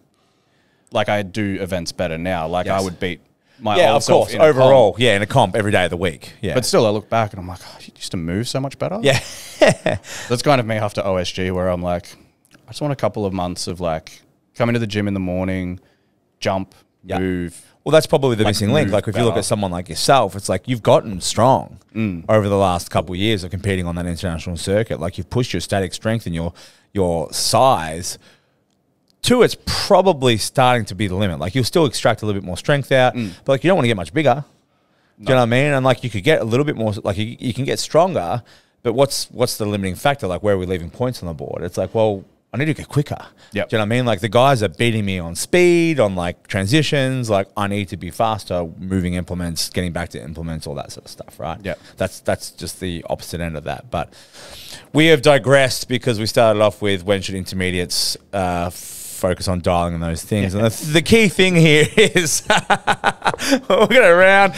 S2: like I do events better now. Like I would beat my old self in
S1: overall, in a comp every day of the week. Yeah,
S2: but still, I look back and I'm like, you used to move so much better.
S1: Yeah,
S2: that's kind of me after OSG, where I'm like, I just want a couple of months of like coming to the gym in the morning, jump, move.
S1: Well, that's probably the missing link. Like if you look at someone like yourself, it's like you've gotten strong over the last couple of years of competing on that international circuit. Like you've pushed your static strength and your size to it's probably starting to be the limit. Like you'll still extract a little bit more strength out, but like you don't want to get much bigger. Do you know what I mean? And like you could get a little bit more, like you can get stronger, but what's the limiting factor? Like where are we leaving points on the board? It's like, well, I need to get quicker.
S2: Yep.
S1: Do you know what I mean? Like the guys are beating me on speed, on like transitions. Like I need to be faster, moving implements, getting back to implements, all that sort of stuff, right?
S2: Yeah.
S1: That's just the opposite end of that. But we have digressed because we started off with when should intermediates focus on dialing and those things. And the key thing here is we're going to round.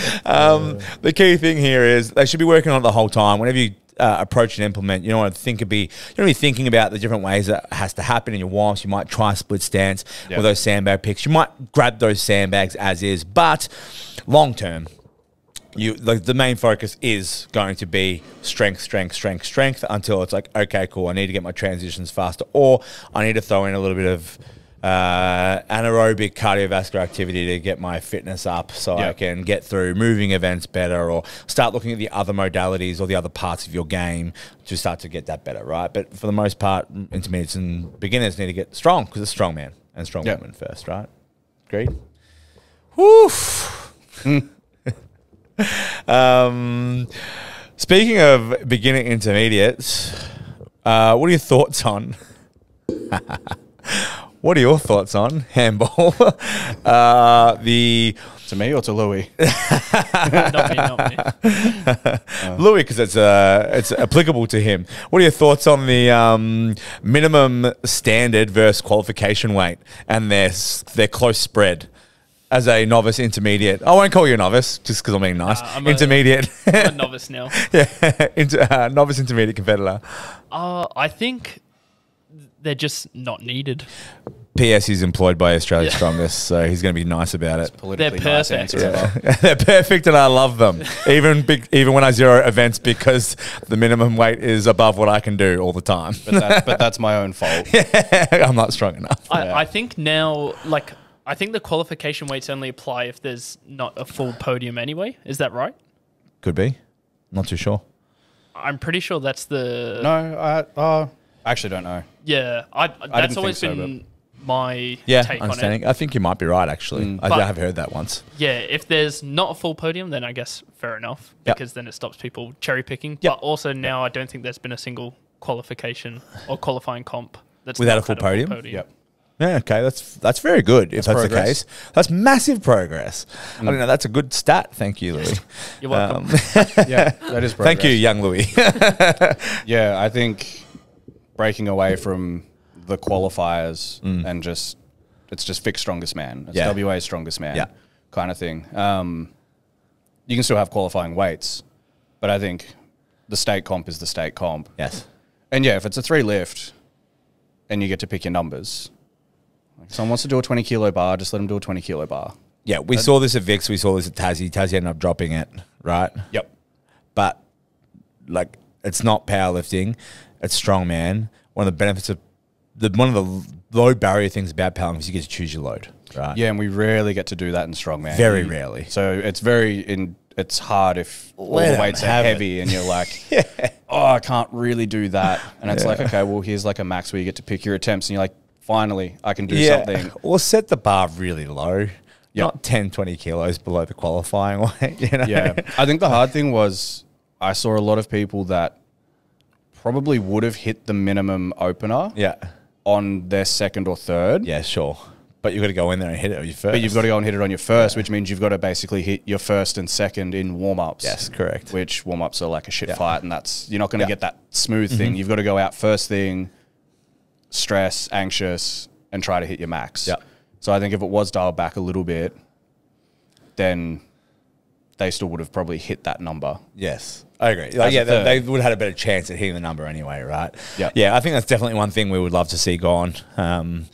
S1: The key thing here is they should be working on it the whole time. Whenever you approach and implement, you don't want to be thinking about the different ways that has to happen in your warm-ups. You might try a split stance with those sandbag picks. You might grab those sandbags as is, but long term, the main focus is going to be strength until it's like, okay, cool, I need to get my transitions faster, or I need to throw in a little bit of anaerobic cardiovascular activity to get my fitness up so I can get through moving events better, or start looking at the other modalities or the other parts of your game to start to get that better, right? But for the most part, intermediates and beginners need to get strong because it's strongman and strongwoman first, right? Agreed? Woof! Speaking of beginner intermediates, what are your thoughts on... What are your thoughts on handball? To
S2: me or to Louis?
S3: Not me.
S1: Louis, because it's applicable to him. What are your thoughts on the minimum standard versus qualification weight and their close spread? As a novice intermediate, I won't call you a novice just because I'm being nice. Intermediate.
S3: I'm a novice now.
S1: Novice intermediate competitor.
S3: I think they're just not needed.
S1: P.S. He's employed by Australia's Strongest, so he's going to be nice about it.
S3: They're perfect.
S1: They're perfect, and I love them. even when I zero events, because the minimum weight is above what I can do all the time.
S2: But that's my own fault.
S1: I'm not strong enough.
S3: I think now, like, I think the qualification weights only apply if there's not a full podium anyway. Is that right?
S1: Could be. Not too sure.
S3: I'm pretty sure that's the...
S2: No, I actually don't know.
S3: Yeah, that's always been my take on it.
S1: I think you might be right, actually. I have heard that once.
S3: Yeah, if there's not a full podium, then I guess fair enough, because then it stops people cherry picking. But also now I don't think there's been a single qualification or qualifying comp that's
S1: without a full podium.
S2: Yep.
S1: Yeah, okay, that's very good. If that's the case, that's massive progress. I don't know. That's a good stat. Thank you, Louis.
S3: You're welcome.
S2: Yeah, that is progress.
S1: Thank you, young Louis.
S2: Yeah, I think breaking away from the qualifiers and just it's just fixed strongest man. It's WA's strongest man kind of thing. You can still have qualifying weights, but I think the state comp is the state comp.
S1: Yes.
S2: And yeah, if it's a 3 lift and you get to pick your numbers, like someone wants to do a 20 kilo bar, just let them do a 20 kilo bar.
S1: Yeah, we saw this at Vix, we saw this at Tassie. Tassie ended up dropping it, right?
S2: Yep.
S1: But like, it's not powerlifting, it's strongman. One of the benefits of one of the low barrier things about powerlifting is you get to choose your load, right?
S2: Yeah, and we rarely get to do that in strongman.
S1: Very rarely.
S2: So it's hard if all the weights are heavy and you're like, oh, I can't really do that. And it's like, okay, well, here's like a max where you get to pick your attempts and you're like, finally, I can do something.
S1: Or set the bar really low. Not 10, 20 kilos below the qualifying weight, you know?
S2: Yeah. I think the hard thing was I saw a lot of people that probably would have hit the minimum opener on their second or third.
S1: Yeah, sure. But you've got to go in there and hit it on your first.
S2: But you've got to go and hit it on your first, which means you've got to basically hit your first and second in warm-ups.
S1: Yes, correct.
S2: Which warm-ups are like a shit fight, and you're not going to get that smooth thing. You've got to go out first thing, stress, anxious, and try to hit your max.
S1: Yeah.
S2: So I think if it was dialed back a little bit, then they still would have probably hit that number.
S1: Yes, I agree. Like, yeah, they would have had a better chance at hitting the number anyway, right?
S2: Yeah.
S1: Yeah, I think that's definitely one thing we would love to see gone in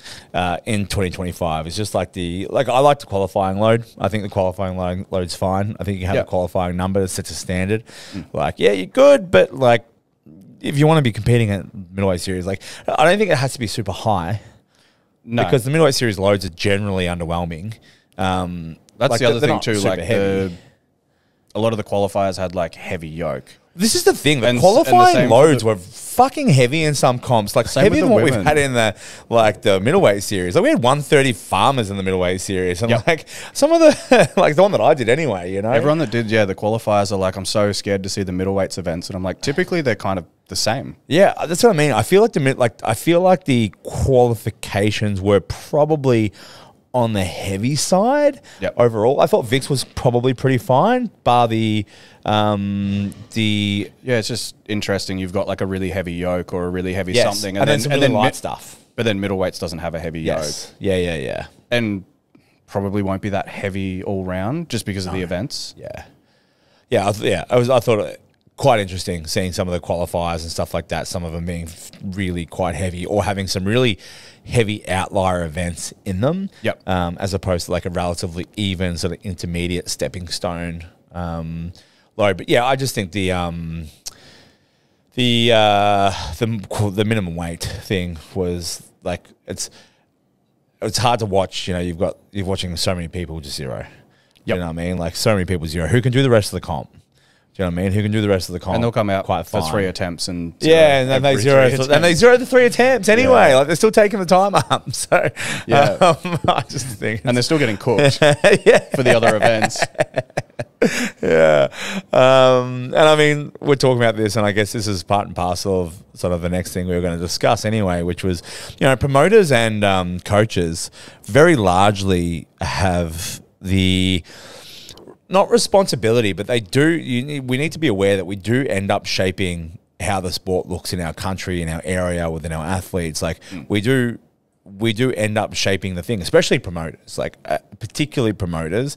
S1: 2025. It's just like I like the qualifying load. I think the qualifying load's fine. I think you have a qualifying number that sets a standard. Like, yeah, you're good, but like, if you want to be competing at middleweight series, like, I don't think it has to be super high. No. Because the middleweight series loads are generally underwhelming.
S2: That's like the other thing too. Like a lot of the qualifiers had like heavy yoke.
S1: This is the thing. The qualifying loads were fucking heavy in some comps, like heavier than what we've had in the middleweight series. Like we had 130 farmers in the middleweight series, and like some of the like the one that I did anyway. You know,
S2: everyone that did the qualifiers are like, I'm so scared to see the middleweights events, and I'm like, typically they're kind of the same.
S1: Yeah, that's what I mean. I feel like the qualifications were probably on the heavy side overall. I thought Vix was probably pretty fine, bar the
S2: it's just interesting. You've got like a really heavy yoke or a really heavy something,
S1: and then some really light stuff.
S2: But then middleweights doesn't have a heavy yoke.
S1: Yeah.
S2: And probably won't be that heavy all round just because of the events.
S1: I thought it quite interesting seeing some of the qualifiers and stuff like that. Some of them being really quite heavy or having some really heavy outlier events in them. As opposed to like a relatively even sort of intermediate stepping stone load. But yeah, I just think the minimum weight thing was like it's hard to watch. You know, you're watching so many people just zero. You know what I mean? Like so many people zero. Who can do the rest of the comp? Do you know what I mean? Who can do the rest of the comp?
S2: And they'll come out
S1: quite
S2: for 3 attempts and
S1: and then they zero the 3 attempts anyway. Like they're still taking the time up. So I just think,
S2: and they're still getting cooked for the other events.
S1: And I mean, we're talking about this, and I guess this is part and parcel of sort of the next thing we were going to discuss anyway, which was, you know, promoters and coaches very largely have the not responsibility, but they do. We need to be aware that we do end up shaping how the sport looks in our country, in our area, within our athletes. Like we do end up shaping the thing, especially promoters, like particularly promoters.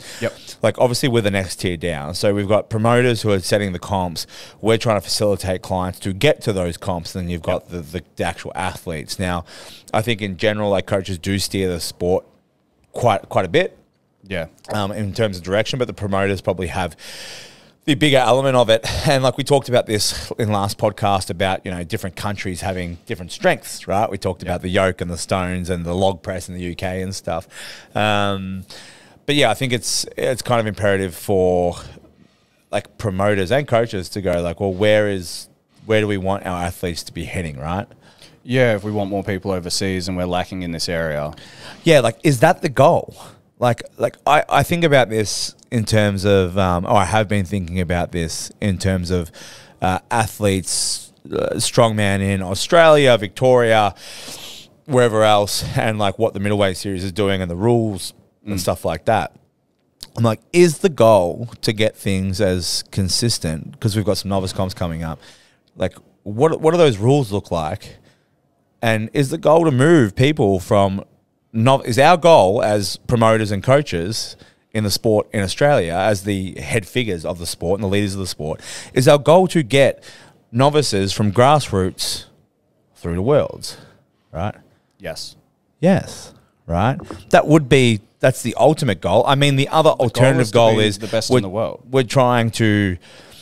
S1: Like obviously we're the next tier down. So we've got promoters who are setting the comps. We're trying to facilitate clients to get to those comps. And then you've got the actual athletes. Now, I think in general, like coaches do steer the sport quite a bit. In terms of direction, but the promoters probably have the bigger element of it. And like we talked about this in last podcast about, you know, different countries having different strengths, right? We talked about the yoke and the stones and the log press in the UK and stuff. But yeah, I think it's kind of imperative for like promoters and coaches to go like, well, where do we want our athletes to be heading, right?
S2: Yeah, if we want more people overseas and we're lacking in this area.
S1: Yeah, like is that the goal? Like I think about this in terms of, I have been thinking about this in terms of athletes, strongman in Australia, Victoria, wherever else, and like what the middleweight series is doing and the rules and stuff like that. I'm like, is the goal to get things as consistent, because we've got some novice comps coming up, like what do those rules look like And is the goal to move people from is our goal as promoters and coaches in the sport in Australia, as the head figures of the sport and the leaders of the sport, is our goal to get novices from grassroots through to worlds, right?
S2: Yes.
S1: Yes, right? That's the ultimate goal. I mean, the other alternative goal is
S2: the best in the world.
S1: We're trying to,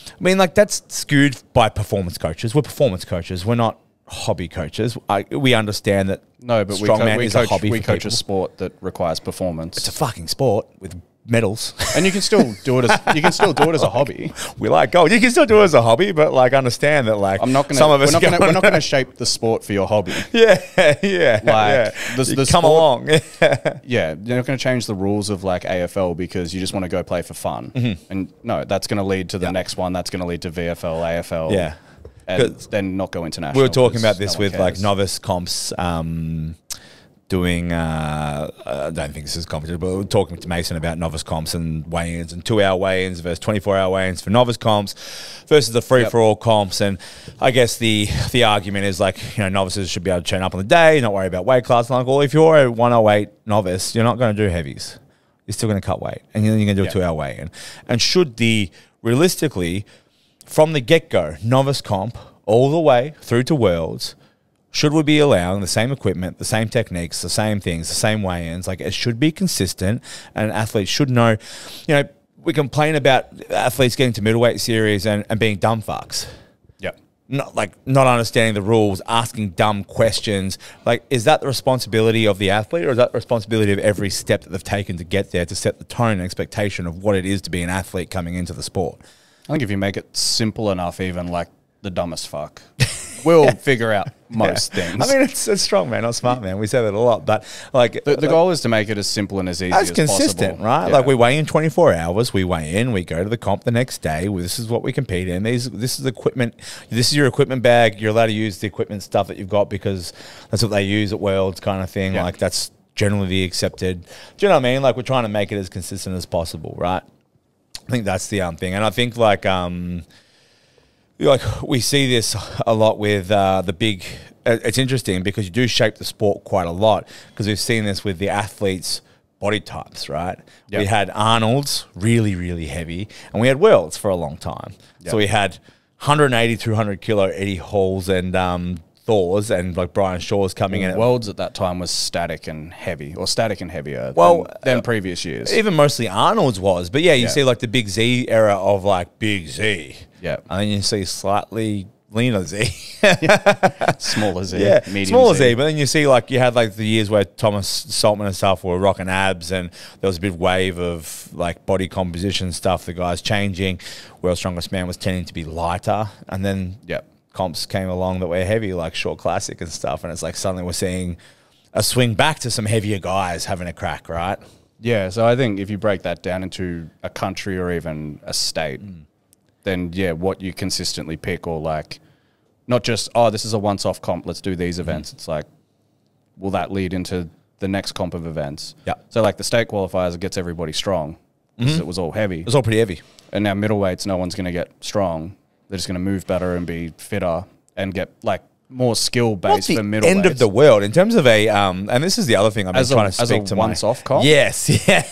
S1: I mean, like, that's skewed by performance coaches. We're performance coaches. We're not hobby coaches. We understand that.
S2: No, but
S1: strongman is a hobby.
S2: We
S1: for
S2: coach
S1: people.
S2: a sport that requires performance.
S1: It's a fucking sport with medals,
S2: and you can still do it as a hobby.
S1: We like gold. You can still do it as a hobby, but like understand that like
S2: I'm not gonna.
S1: Some of us
S2: we're not going to shape the sport for your hobby.
S1: Yeah, yeah.
S2: Like
S1: the come along.
S2: Yeah, you're not going to change the rules of like AFL because you just want to go play for fun. And no, that's going to lead to the next one. That's going to lead to VFL, AFL.
S1: Yeah.
S2: And then not go international.
S1: We were talking about this
S2: no
S1: with like novice comps doing, I don't think this is competitive, but we were talking to Mason about novice comps and weigh-ins and 2-hour weigh-ins versus 24-hour weigh-ins for novice comps versus the free-for-all comps. And I guess the argument is like, you know, novices should be able to turn up on the day, not worry about weight class. And like, well, if you're a 108 novice, you're not going to do heavies. You're still going to cut weight. And then you're going to do a 2-hour weigh-in. And should realistically, from the get-go, novice comp all the way through to worlds, should we be allowing the same equipment, the same techniques, the same things, the same weigh-ins? Like, it should be consistent, and athletes should know. You know, we complain about athletes getting to middleweight series and being dumb fucks.
S2: Yep.
S1: Not understanding the rules, asking dumb questions. Like, is that the responsibility of the athlete, or is that the responsibility of every step that they've taken to get there, to set the tone and expectation of what it is to be an athlete coming into the sport?
S2: I think if you make it simple enough, even like the dumbest fuck will figure out most things.
S1: I mean, it's strong, man, not smart, man. We say that a lot, but like
S2: the goal is to make it as simple and as easy as
S1: consistent,
S2: possible.
S1: right?
S2: Yeah.
S1: Like, we weigh in 24 hours, we weigh in, we go to the comp the next day. This is what we compete in. This is equipment. This is your equipment bag. You're allowed to use the equipment stuff that you've got because that's what they use at Worlds, kind of thing.
S2: Yeah.
S1: Like, that's generally the accepted. Do you know what I mean? Like, we're trying to make it as consistent as possible, right? I think that's the thing. And I think like we see this a lot with the big. It's interesting because you do shape the sport quite a lot, because we've seen this with the athletes' body types, right? Yep. We had Arnold's really, really heavy, and we had Worlds for a long time. Yep. So we had 180, 200 kilo Eddie Halls and Thors and like Brian Shaw's coming in.
S2: Worlds at that time was static and heavy, or static and heavier than previous years.
S1: Even mostly Arnold's was. But yeah, you see like the Big Z era of like Big Z.
S2: Yeah.
S1: And then you see slightly leaner Z.
S2: Smaller Z.
S1: Yeah,
S2: medium
S1: smaller Z. But then you see like you had like the years where Thomas Saltman and stuff were rocking abs, and there was a big wave of like body composition stuff, the guys changing. World's Strongest Man was tending to be lighter. And then comps came along that were heavy, like Short Classic and stuff, and it's like suddenly we're seeing a swing back to some heavier guys having a crack, right?
S2: Yeah, so I think if you break that down into a country or even a state, then yeah, what you consistently pick, or like not just, oh, this is a once-off comp, let's do these events. It's like, will that lead into the next comp of events?
S1: Yeah.
S2: So like the state qualifiers, it gets everybody strong because it was all heavy.
S1: It was all pretty heavy.
S2: And now middleweights, no one's going to get strong. They're just going to move better and be fitter and get like more skill based for middleweights.
S1: End of the world in terms of a and this is the other thing I've been trying to speak to
S2: once off comp.
S1: Yes, yeah.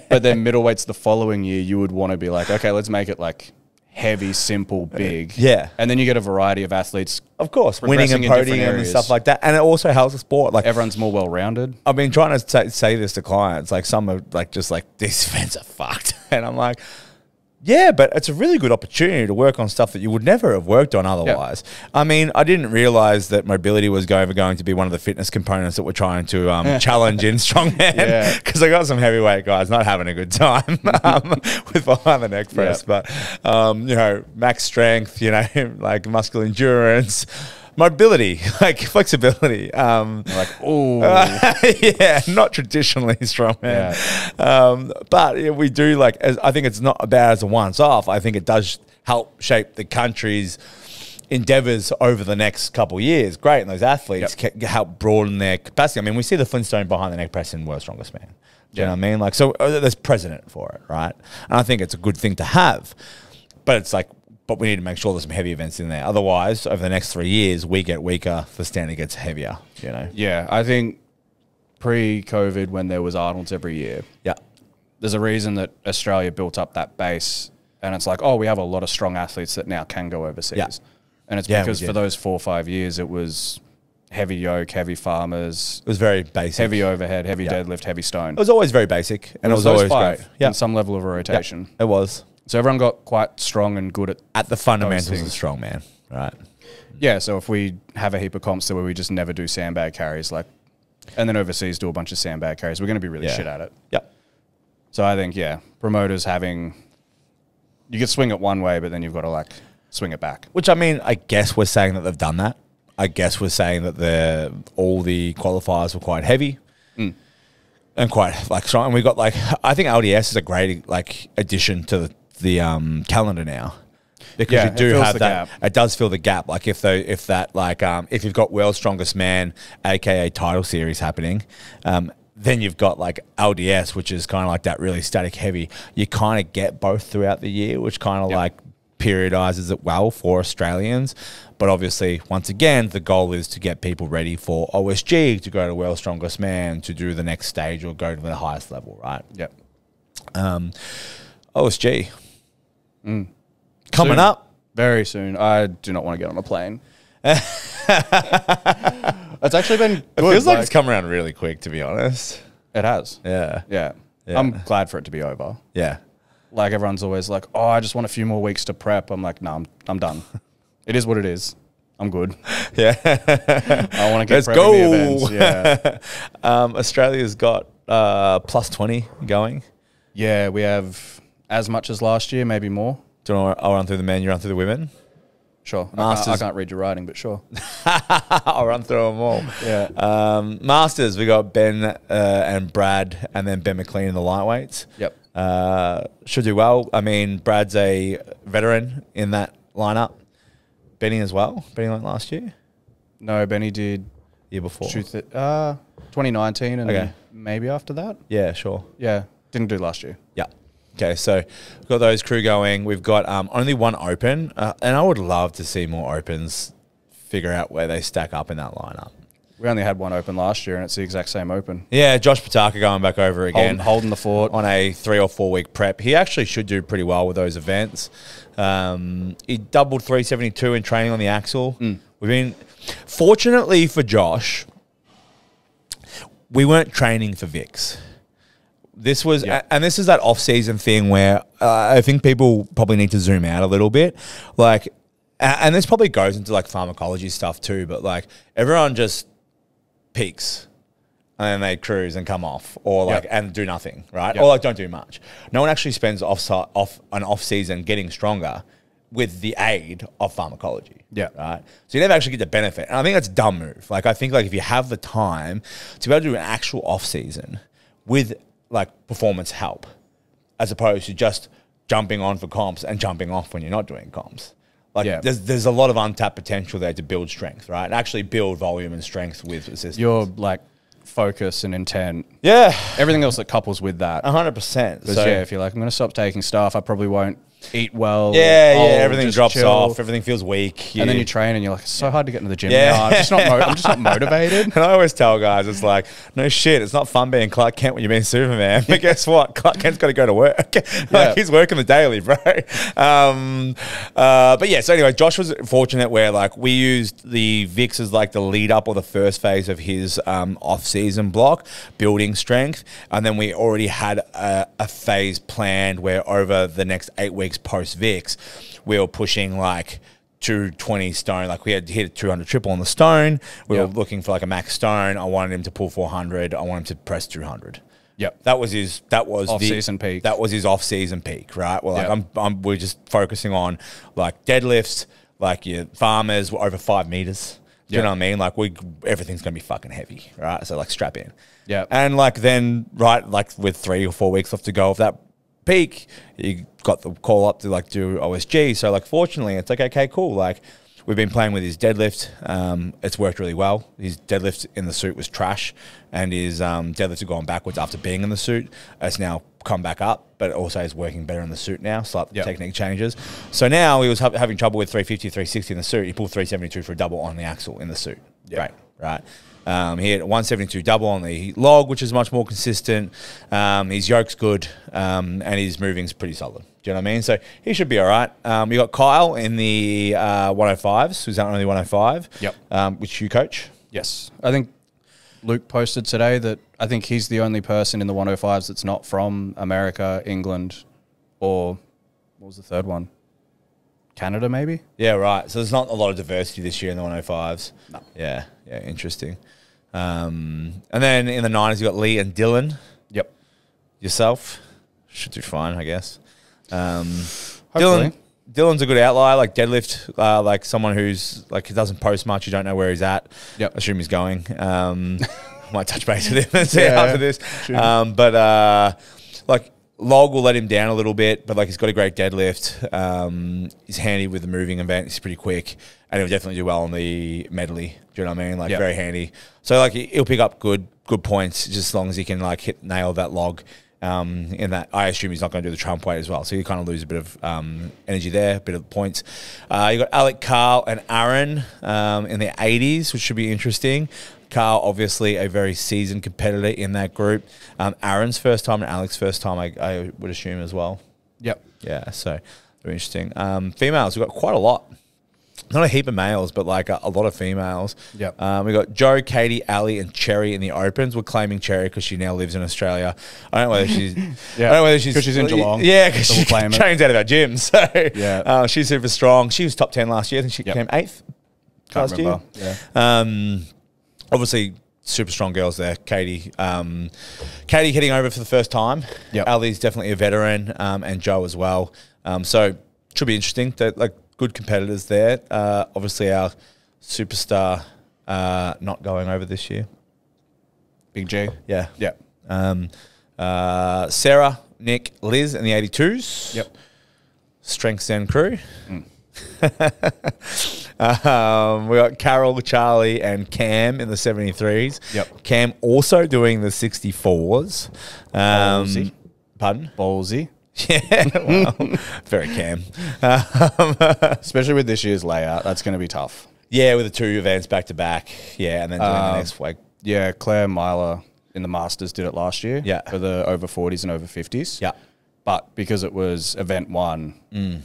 S2: But then middleweights the following year, you would want to be like, okay, let's make it like heavy, simple, big.
S1: Yeah.
S2: And then you get a variety of athletes,
S1: of course, winning and podium and stuff like that, and it also helps the sport. Like,
S2: everyone's more well rounded.
S1: I've been trying to say this to clients. Like, some are like just like, these events are fucked, and I'm like, yeah, but it's a really good opportunity to work on stuff that you would never have worked on otherwise. Yep. I mean, I didn't realize that mobility was going to be one of the fitness components that we're trying to challenge in strongman, because I got some heavyweight guys not having a good time with behind the neck press. Yep. But, you know, max strength, you know, like muscular endurance, mobility, like flexibility.
S2: Like, oh,
S1: yeah, not traditionally strong, man. Yeah. But yeah, we do like. I think it's not bad as a once-off. I think it does help shape the country's endeavours over the next couple of years. Great, and those athletes can help broaden their capacity. I mean, we see the Flintstone behind the neck press in World's Strongest Man. Do you know what I mean? Like, so there's precedent for it, right? And I think it's a good thing to have. But it's like, but we need to make sure there's some heavy events in there. Otherwise, over the next 3 years, we get weaker, the standard gets heavier, you know?
S2: Yeah, I think pre-COVID, when there was Arnold's every year,
S1: Yeah.
S2: there's a reason that Australia built up that base, and it's like, oh, we have a lot of strong athletes that now can go overseas.
S1: Yeah.
S2: And it's
S1: Yeah,
S2: because
S1: we
S2: for
S1: did.
S2: those 4 or 5 years, it was heavy yoke, heavy farmers,
S1: It was very basic.
S2: heavy overhead, heavy
S1: Yeah.
S2: deadlift, heavy stone.
S1: It was always very basic, and it was
S2: those
S1: always
S2: 5
S1: great. Yeah.
S2: in some level of a rotation.
S1: It was.
S2: So everyone got quite strong and good
S1: At the fundamentals
S2: things.
S1: of strongman, right?
S2: Yeah, so if we have a heap of comps where we just never do sandbag carries, like, and then overseas do a bunch of sandbag carries, we're going to be really
S1: Yeah.
S2: shit at it.
S1: Yep.
S2: So I think, yeah, promoters having, you can swing it one way, but then you've got to like swing it back.
S1: Which, I mean, I guess we're saying that they've done that. I guess we're saying that all the qualifiers were quite heavy and quite like strong. And we got like, I think LDS is a great like addition to the calendar now. Because
S2: Yeah,
S1: you
S2: it
S1: do
S2: fills
S1: have
S2: the
S1: that,
S2: gap.
S1: it does fill the gap. Like if you've got World's Strongest Man, aka title series happening, then you've got like LDS, which is kind of like that really static heavy. You kind of get both throughout the year, which kind of like periodizes it well for Australians. But obviously, once again, the goal is to get people ready for OSG, to go to World's Strongest Man, to do the next stage or go to the highest level, right?
S2: Yep.
S1: OSG. Coming
S2: Soon.
S1: up.
S2: Very soon. I do not want to get on a plane. It's actually been
S1: It
S2: good.
S1: feels like it's come around really quick, to be honest.
S2: It has.
S1: Yeah.
S2: Yeah.
S1: Yeah.
S2: I'm glad for it to be over.
S1: Yeah.
S2: Like everyone's always like, oh, I just want a few more weeks to prep. I'm like, no, I'm done. It is what it is. I'm good.
S1: Yeah.
S2: I want to get
S1: Let's
S2: prepping
S1: go.
S2: the events. Yeah.
S1: Australia's got plus 20 going.
S2: Yeah, we have as much as last year, maybe more.
S1: Do you want I'll run through the men, you run through the women?
S2: Sure.
S1: Masters.
S2: I can't read your writing, but sure.
S1: I'll run through them all.
S2: Yeah.
S1: Masters, we got Ben and Brad, and then Ben McLean in the lightweights.
S2: Yep.
S1: Should do well. I mean, Brad's a veteran in that lineup. Benny as well. Benny went last year,
S2: No, Benny did
S1: year before.
S2: 2019 and
S1: Okay.
S2: maybe after that.
S1: Yeah, sure.
S2: Yeah. Didn't do last year.
S1: Yeah. Okay, so we've got those crew going. We've got only one open, and I would love to see more opens figure out where they stack up in that lineup.
S2: We only had one open last year, and it's the exact same open.
S1: Yeah, Josh Pataka going back over again.
S2: Holding the fort.
S1: On a 3 or 4 week prep. He actually should do pretty well with those events. He doubled 372 in training on the axle. We've been, fortunately for Josh, we weren't training for VIX. This was, and this is that off-season thing where I think people probably need to zoom out a little bit. Like, and this probably goes into like pharmacology stuff too, but like everyone just peaks and then they cruise and come off or like, and do nothing, right? Or like don't do much. No one actually spends an off-season getting stronger with the aid of pharmacology.
S2: Yeah.
S1: Right. So you never actually get the benefit. And I think that's a dumb move. Like, I think like if you have the time to be able to do an actual off-season with like performance help, as opposed to just jumping on for comps and jumping off when you're not doing comps. Like there's a lot of untapped potential there to build strength, right? And actually build volume and strength with assistance.
S2: Your like focus and intent.
S1: Yeah.
S2: Everything else that couples with that.
S1: 100%.
S2: Because
S1: So
S2: if you're like, I'm going to stop taking stuff, I probably won't eat well.
S1: everything
S2: just
S1: drops
S2: chill.
S1: off. Everything feels weak.
S2: And then you train and you're like, it's so hard to get into the gym
S1: Yeah.
S2: now. I'm just not motivated.
S1: And I always tell guys, it's like, no shit, it's not fun being Clark Kent when you're being Superman. But guess what? Clark Kent's got to go to work. Like, he's working the daily, bro. But yeah, so anyway, Josh was fortunate where like we used the VIX as like the lead up or the first phase of his off-season block, building strength. And then we already had a phase planned where over the next 8 weeks post-VIX, we were pushing like 220 stone. Like we had hit a 200 triple on the stone. We were looking for like a max stone. I wanted him to pull 400. I wanted him to press 200.
S2: Yep.
S1: That was his
S2: Off-season peak.
S1: That was his off-season peak, right? Well, like we're just focusing on like deadlifts, like your farmers were over 5 meters. Do you know what I mean? Like everything's gonna be fucking heavy, right? So like strap in.
S2: Yeah.
S1: And like then like with 3 or 4 weeks left to go of that peak, you got the call up to like do OSG. So like fortunately it's like, okay, cool. Like we've been playing with his deadlift. It's worked really well. His deadlift in the suit was trash, and his deadlift had gone backwards after being in the suit. It's now come back up, but it also is working better in the suit now. Slight technique changes. So now he was having trouble with 350, 360 in the suit. He pulled 372 for a double on the axle in the suit. Great, right? He had 172 double on the log, which is much more consistent. His yoke's good, and his moving's pretty solid. Do you know what I mean? So he should be all right. You got Kyle in the 105s, who's only 105.
S2: Yep.
S1: Which you coach?
S2: Yes. I think Luke posted today that I think he's the only person in the 105s that's not from America, England, or what was the third one? Canada, maybe?
S1: Yeah, right. So there's not a lot of diversity this year in the 105s.
S2: No.
S1: Yeah, interesting. And then in the 90s, you got Leigh and Dylan.
S2: Yep.
S1: Yourself? Should do fine, I guess.
S2: Hopefully.
S1: Dylan's a good outlier, like deadlift, like someone who's like he doesn't post much. You don't know where he's at.
S2: Yep.
S1: Assume he's going. Might touch base with him and see after this. But like log will let him down a little bit, but like he's got a great deadlift. He's handy with the moving event. He's pretty quick, and he'll definitely do well on the medley. Do you know what I mean? Like very handy. So like he'll pick up good points just as long as he can like nail that log. In that, I assume he's not going to do the trump weight as well, so you kind of lose a bit of energy there, a bit of points. You got Alec, Carl, and Aaron in the 80s, which should be interesting. Carl, obviously, a very seasoned competitor in that group. Aaron's first time and Alec's first time, I would assume as well.
S2: Yep.
S1: Yeah, so very interesting. Females, we've got quite a lot. Not a heap of males, but like a lot of females.
S2: Yep.
S1: We got Joe, Katie, Ali, and Cherry in the opens. We're claiming Cherry because she now lives in Australia. I don't know whether she's. I don't know whether she's
S2: because she's in Geelong.
S1: Yeah, because she trains out of our gym. So
S2: yeah,
S1: she's super strong. She was top 10 last year. I think she came 8th.
S2: Can't remember. Yeah.
S1: Obviously, super strong girls there. Katie heading over for the first time.
S2: Yep.
S1: Ali's definitely a veteran, and Joe as well. So should be interesting. That like. Good competitors there. Obviously, our superstar not going over this year.
S2: Big G.
S1: Yeah.
S2: Yeah.
S1: Sarah, Nick, Liz in the 82s.
S2: Yep.
S1: Strength Zen crew. We got Carol, Charlie, and Cam in the 73s.
S2: Yep.
S1: Cam also doing the 64s.
S2: Ballsy.
S1: Pardon?
S2: Ballsy.
S1: Yeah, well, very Cam.
S2: Especially with this year's layout, that's going to be tough.
S1: Yeah, with the 2 events back to back. Yeah, and then doing the next week.
S2: Yeah, Claire Myler in the Masters did it last year.
S1: Yeah.
S2: For the over 40s and over 50s.
S1: Yeah.
S2: But because it was event 1 and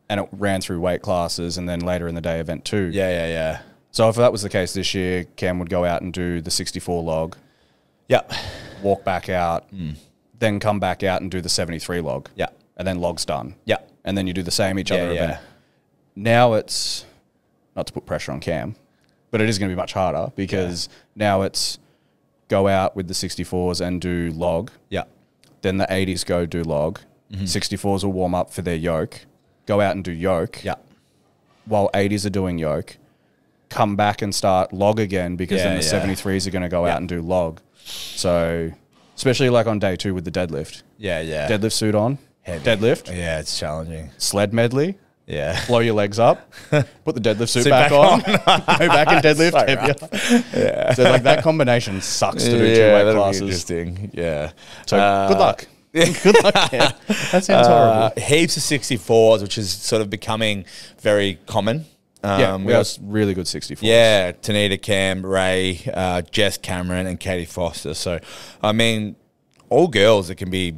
S2: it ran through weight classes and then later in the day event 2.
S1: Yeah.
S2: So if that was the case this year, Cam would go out and do the 64 log.
S1: Yep.
S2: Walk back out. Then come back out and do the 73 log.
S1: Yeah.
S2: And then log's done.
S1: Yeah.
S2: And then you do the same each other event.
S1: Yeah.
S2: Now it's, not to put pressure on Cam, but it is going to be much harder because now it's go out with the 64s and do log.
S1: Yeah.
S2: Then the 80s go do log. 64s will warm up for their yoke. Go out and do yoke.
S1: Yeah.
S2: While 80s are doing yoke. Come back and start log again because then the 73s are going to go out and do log. So... especially like on day 2 with the deadlift.
S1: Yeah.
S2: Deadlift suit on.
S1: Heavy.
S2: Deadlift.
S1: Yeah, it's challenging.
S2: Sled medley.
S1: Yeah.
S2: Blow your legs up. Put the deadlift suit back on. Go back and deadlift.
S1: So
S2: heavier.
S1: Yeah.
S2: So like that combination sucks to do 2 weight classes.
S1: Interesting. Yeah.
S2: So good luck. Good luck, Cam. That sounds horrible.
S1: Heaps of 64s, which is sort of becoming very common.
S2: We got really good 64s.
S1: Yeah, Tanita, Cam, Ray, Jess Cameron, and Katie Foster. So, I mean, all girls that can be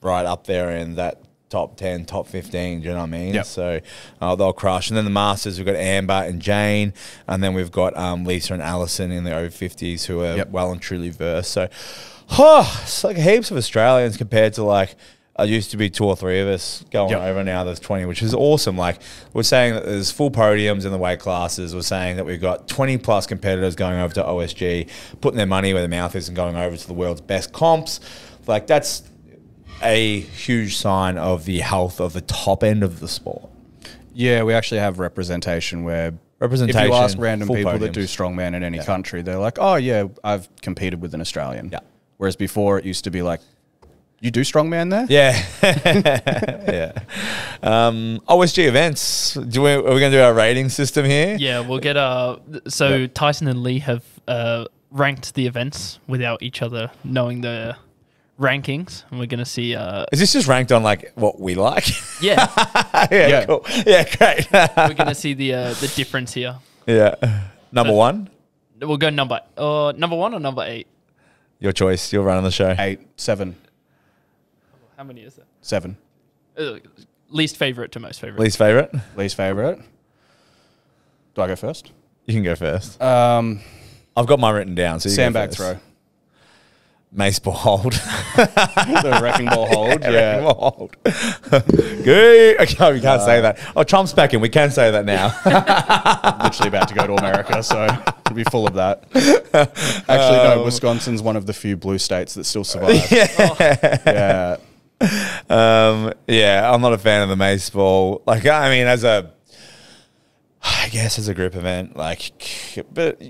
S1: right up there in that top 10, top 15, do you know what I mean?
S2: Yep.
S1: So, they'll crush. And then the Masters, we've got Amber and Jane, and then we've got Lisa and Alison in the over 50s who are well and truly versed. So, it's like heaps of Australians compared to like, it used to be 2 or 3 of us going over. Now there's 20, which is awesome. Like we're saying that there's full podiums in the weight classes. We're saying that we've got 20 plus competitors going over to OSG, putting their money where their mouth is and going over to the world's best comps. Like that's a huge sign of the health of the top end of the sport.
S2: Yeah, we actually have representation where if you ask random people that do strongman in any country, they're like, oh yeah, I've competed with an Australian.
S1: Yeah.
S2: Whereas before it used to be like, You do strongman there?
S1: Yeah. Yeah. OSG events. Are we going to do our rating system here?
S3: Yeah, we'll get so Tyson and Leigh have ranked the events without each other knowing the rankings, and we're going to see.
S1: Is this just ranked on like what we like?
S3: Yeah.
S1: Yeah. Cool. Yeah. Great.
S3: We're going to see the difference here.
S1: Yeah. Number one.
S3: We'll go number 1 or number 8.
S1: Your choice. You're running the show.
S2: 8, 7.
S3: How many is there?
S2: 7.
S3: Least favorite to most favorite.
S1: Least favorite.
S2: Least favorite. Do I go first?
S1: You can go first.
S2: I've
S1: got mine written down. So you
S2: sandbag
S1: go
S2: throw.
S1: Mace ball hold.
S2: The wrecking ball hold. Yeah.
S1: Wrecking ball hold. Good. Okay, we can't say that. Oh, Trump's back in. We can say that now.
S2: Literally about to go to America, so we'll be full of that. Actually, no. Wisconsin's one of the few blue states that still survive.
S1: Yeah.
S2: Yeah.
S1: Yeah, I'm not a fan of the mace ball. Like, I mean, I guess as a group event, like, but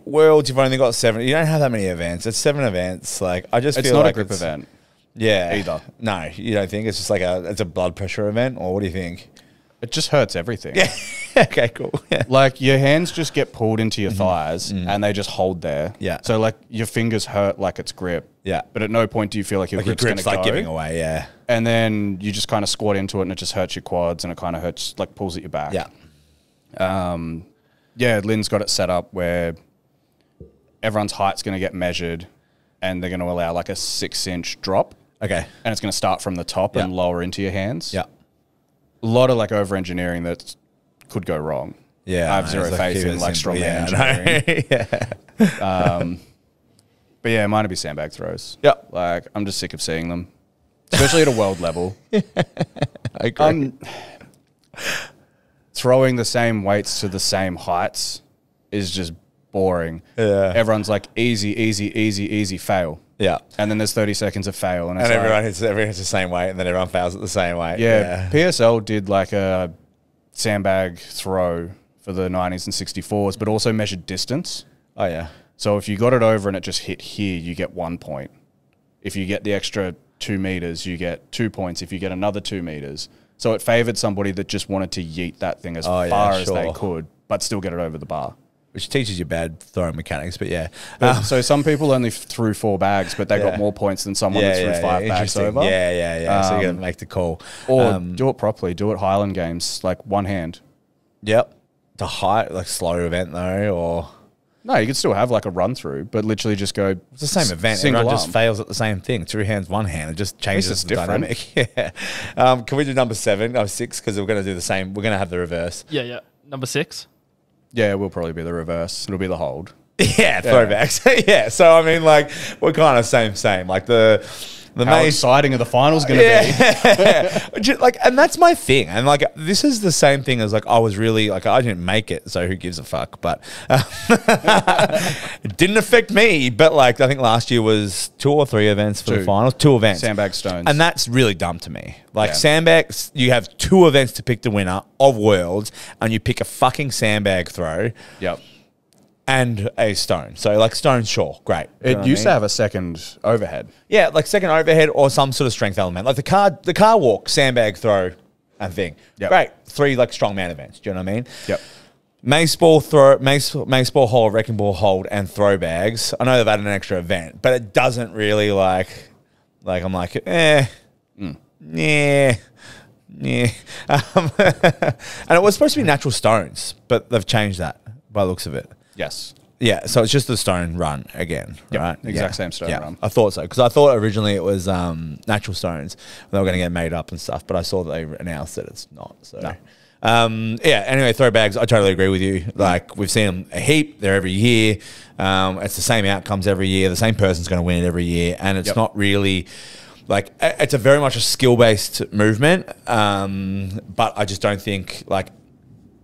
S1: Worlds, you've only got 7. You don't have that many events. It's 7 events. Like, I just feel
S2: not
S1: like
S2: a group event.
S1: Yeah.
S2: Either.
S1: No, you don't think it's just like it's a blood pressure event, or what do you think?
S2: It just hurts everything.
S1: Yeah. Okay, cool. Yeah.
S2: Like, your hands just get pulled into your thighs and they just hold there.
S1: Yeah.
S2: So, like, your fingers hurt like it's grip.
S1: Yeah.
S2: But at no point do you feel like your grip's going to go.
S1: like giving away, yeah.
S2: And then you just kind of squat into it and it just hurts your quads and it kind of hurts, like, pulls at your back.
S1: Yeah.
S2: Yeah, Lynn's got it set up where everyone's height's going to get measured and they're going to allow, like, a 6-inch drop.
S1: Okay.
S2: And it's going to start from the top and lower into your hands.
S1: Yeah.
S2: A lot of, like, over-engineering that could go wrong.
S1: Yeah.
S2: I have zero faith in, like, strongman engineering.
S1: Yeah.
S2: But yeah, mine would be sandbag throws.
S1: Yep.
S2: Like, I'm just sick of seeing them, especially at a world level.
S1: I agree.
S2: Throwing the same weights to the same heights is just boring.
S1: Yeah.
S2: Everyone's like, easy, easy, easy, easy, fail.
S1: Yeah.
S2: And then there's 30 seconds of fail. And
S1: everyone hits the same weight, and then everyone fails at the same weight.
S2: Yeah. PSL did like a sandbag throw for the 90s and 64s, but also measured distance.
S1: Oh, yeah.
S2: So if you got it over and it just hit here, you get 1 point. If you get the extra 2 meters, you get 2 points. If you get another 2 meters. So it favored somebody that just wanted to yeet that thing as far as they could, but still get it over the bar.
S1: Which teaches you bad throwing mechanics, but yeah.
S2: So some people only threw 4 bags, but they got more points than someone that threw 5 bags over.
S1: Yeah. So you got to make the call.
S2: Or do it properly. Do it Highland Games, like one hand.
S1: Yep. The height, like slow event though, or...
S2: No, you could still have like a run through, but literally just go.
S1: It's the same event.
S2: Single
S1: Everyone
S2: arm.
S1: just fails at the same thing. 2 hands, 1 hand. It just changes the
S2: different.
S1: dynamic. Yeah. Can we do number 7 or 6? Because we're going to do the same. We're going to have the reverse.
S3: Yeah. Number 6.
S2: Yeah, it will probably be the reverse. It'll be the hold.
S1: Yeah, throwbacks. Yeah. So I mean, like, we're kind of same. Like the
S2: How exciting are the finals going to
S1: be? Like, and that's my thing. And like, this is the same thing as like, I was really like, I didn't make it, so who gives a fuck? But it didn't affect me. But like, I think last year was 2 or 3 events for the finals. 2 events.
S2: Sandbag stones.
S1: And that's really dumb to me. Like sandbags, you have 2 events to pick the winner of Worlds, and you pick a fucking sandbag throw.
S2: Yep.
S1: And a stone. So like stone, sure, great.
S2: It used to have a second overhead.
S1: Yeah, like second overhead or some sort of strength element. Like the car walk, sandbag throw, and thing.
S2: Yep.
S1: Great. 3 like strongman events. Do you know what I mean?
S2: Yep.
S1: Mace ball throw, mace ball hold, wrecking ball hold, and throw bags. I know they've added an extra event, but it doesn't really like I'm like, yeah. And it was supposed to be natural stones, but they've changed that by the looks of it.
S2: Yes.
S1: Yeah, so it's just the stone run again, right?
S2: Exact same stone run.
S1: I thought so, because I thought originally it was natural stones. They were going to get made up and stuff, but I saw that they announced that it's not. So, yeah, anyway, throw bags, I totally agree with you. Like, we've seen them a heap. They're every year. It's the same outcomes every year. The same person's going to win it every year, and it's not really... Like, it's a very much a skill-based movement, but I just don't think, like...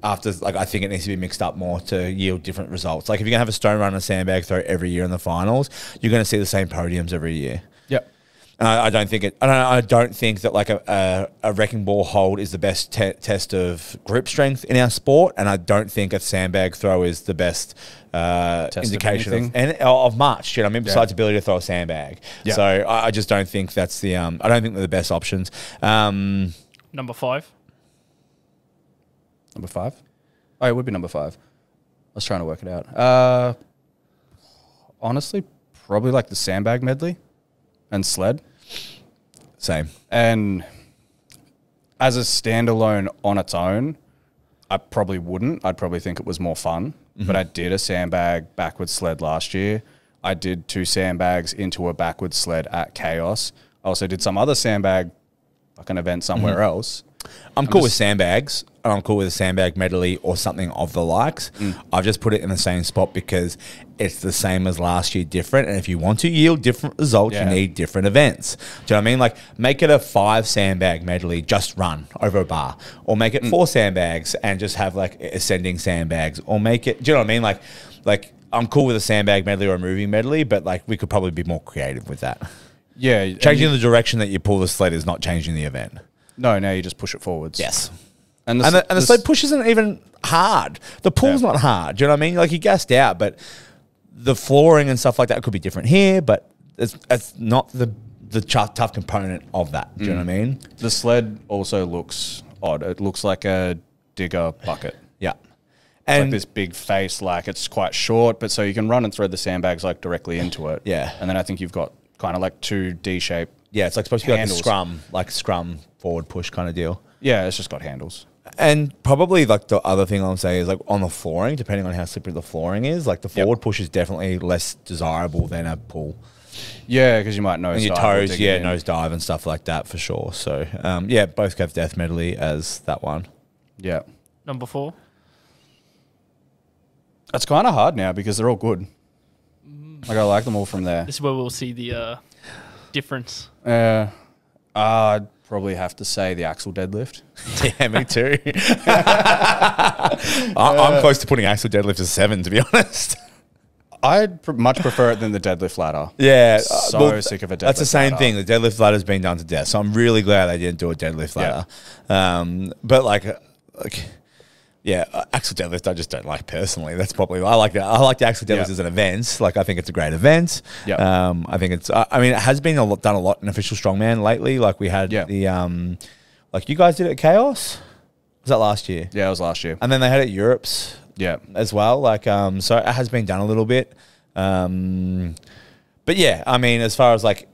S1: After, like, I think it needs to be mixed up more to yield different results. Like, if you're going to have a stone run and a sandbag throw every year in the finals, you're going to see the same podiums every year.
S2: Yep.
S1: I don't think it. I don't think that like a wrecking ball hold is the best test of grip strength in our sport, and I don't think a sandbag throw is the best indication of much. You know, I mean, besides ability to throw a sandbag. Yeah. So I just don't think that's the. I don't think they're the best options.
S3: Number 5.
S2: Number 5. Oh, it would be number 5. I was trying to work it out. Honestly, probably like the sandbag medley. And sled.
S1: Same.
S2: And as a standalone on its own, I probably wouldn't. I'd probably think it was more fun. But I did a sandbag backwards sled last year. I did 2 sandbags into a backwards sled at Chaos. I also did some other sandbag fucking event somewhere else.
S1: I'm cool with sandbags, and I'm cool with a sandbag medley or something of the likes. I've just put it in the same spot because it's the same as last year, different. And if you want to yield different results, you need different events. Do you know what I mean? Like, make it a 5 sandbag medley, just run over a bar. Or make it 4 sandbags and just have, like, ascending sandbags. Or make it, do you know what I mean? Like I'm cool with a sandbag medley or a moving medley, but, like, we could probably be more creative with that.
S2: Yeah.
S1: Changing the direction that you pull the sled is not changing the event.
S2: No, you just push it forwards.
S1: Yes.
S2: And
S1: the sled push isn't even hard. The pull's not hard. Do you know what I mean? Like, you gassed out, but the flooring and stuff like that could be different here, but it's not the tough component of that. Do you know what I mean?
S2: The sled also looks odd. It looks like a digger bucket.
S1: Yeah.
S2: And like this big face, like it's quite short, but so you can run and throw the sandbags like directly into it.
S1: Yeah.
S2: And then I think you've got kind of like 2 D-shaped.
S1: Yeah, it's like supposed to be like a scrum forward push kind of deal.
S2: Yeah, it's just got handles.
S1: And probably like the other thing I'll say is like on the flooring, depending on how slippery the flooring is, like the forward push is definitely less desirable than a pull.
S2: Yeah, because you might nose
S1: and your
S2: dive
S1: toes, nose dive and stuff like that for sure. So yeah, both have death medley as that one.
S2: Yeah.
S3: Number 4. That's
S2: kind of hard now because they're all good. Like I like them all from there.
S3: This is where we'll see the difference.
S2: I'd probably have to say the axle deadlift.
S1: Yeah, me too. I'm close to putting axle deadlift as 7, to be honest.
S2: I'd much prefer it than the deadlift ladder.
S1: Yeah.
S2: Sick of a deadlift ladder.
S1: That's the same thing. The deadlift ladder's been done to death. So I'm really glad they didn't do a deadlift ladder. But like axle deadlift I just don't like personally. That's probably I like that. I like the axle deadlift as an event. Like I think it's a great event. Yeah. I think it's. I mean, it has been done a lot in official strongman lately. Like we had the like you guys did it at Chaos. Was that last year?
S2: Yeah, it was last year.
S1: And then they had it at Europe's.
S2: Yeah.
S1: As well. Like so it has been done a little bit. But yeah, I mean, as far as like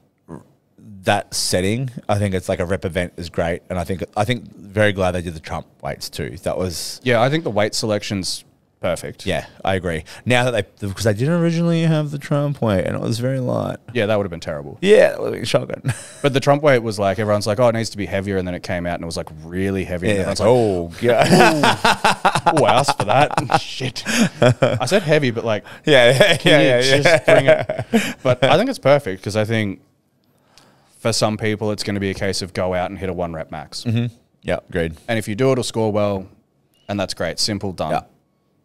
S1: that setting, I think it's like a rep event is great, and I think very glad they did the Trump weights too. That was
S2: I think the weight selection's perfect.
S1: Yeah, I agree. Now that because they didn't originally have the Trump weight, and it was very light.
S2: Yeah, that would have been terrible.
S1: Yeah, that would have been shocking.
S2: But the Trump weight was like everyone's like, oh, it needs to be heavier, and then it came out and it was like really heavy.
S1: Yeah,
S2: and everyone's
S1: like, oh god,
S2: oh, I asked for that. Shit, I said heavy, but like
S1: just
S2: bring it. But I think it's perfect because I think. For some people, it's going to be a case of go out and hit a 1 rep max.
S1: Yeah, agreed.
S2: And if you do it, it'll score well, and that's great. Simple, done. Yeah.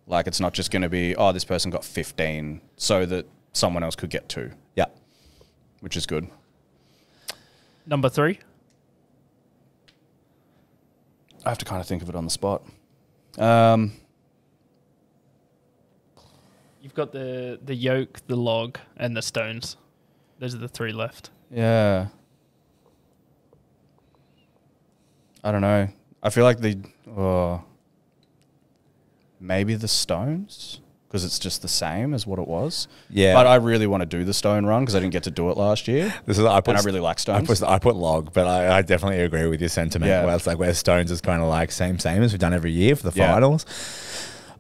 S2: Like, it's not just going to be, oh, this person got 15 so that someone else could get 2.
S1: Yeah.
S2: Which is good.
S3: Number 3?
S2: I have to kind of think of it on the spot.
S3: You've got the yoke, the log, and the stones. Those are the 3 left.
S2: Yeah. I don't know. I feel like maybe the stones because it's just the same as what it was.
S1: Yeah.
S2: But I really want to do the stone run because I didn't get to do it last year. I really like stones.
S1: I put log, but I definitely agree with your sentiment.
S2: Yeah.
S1: Where it's like where stones is kind of like same as we've done every year for the finals.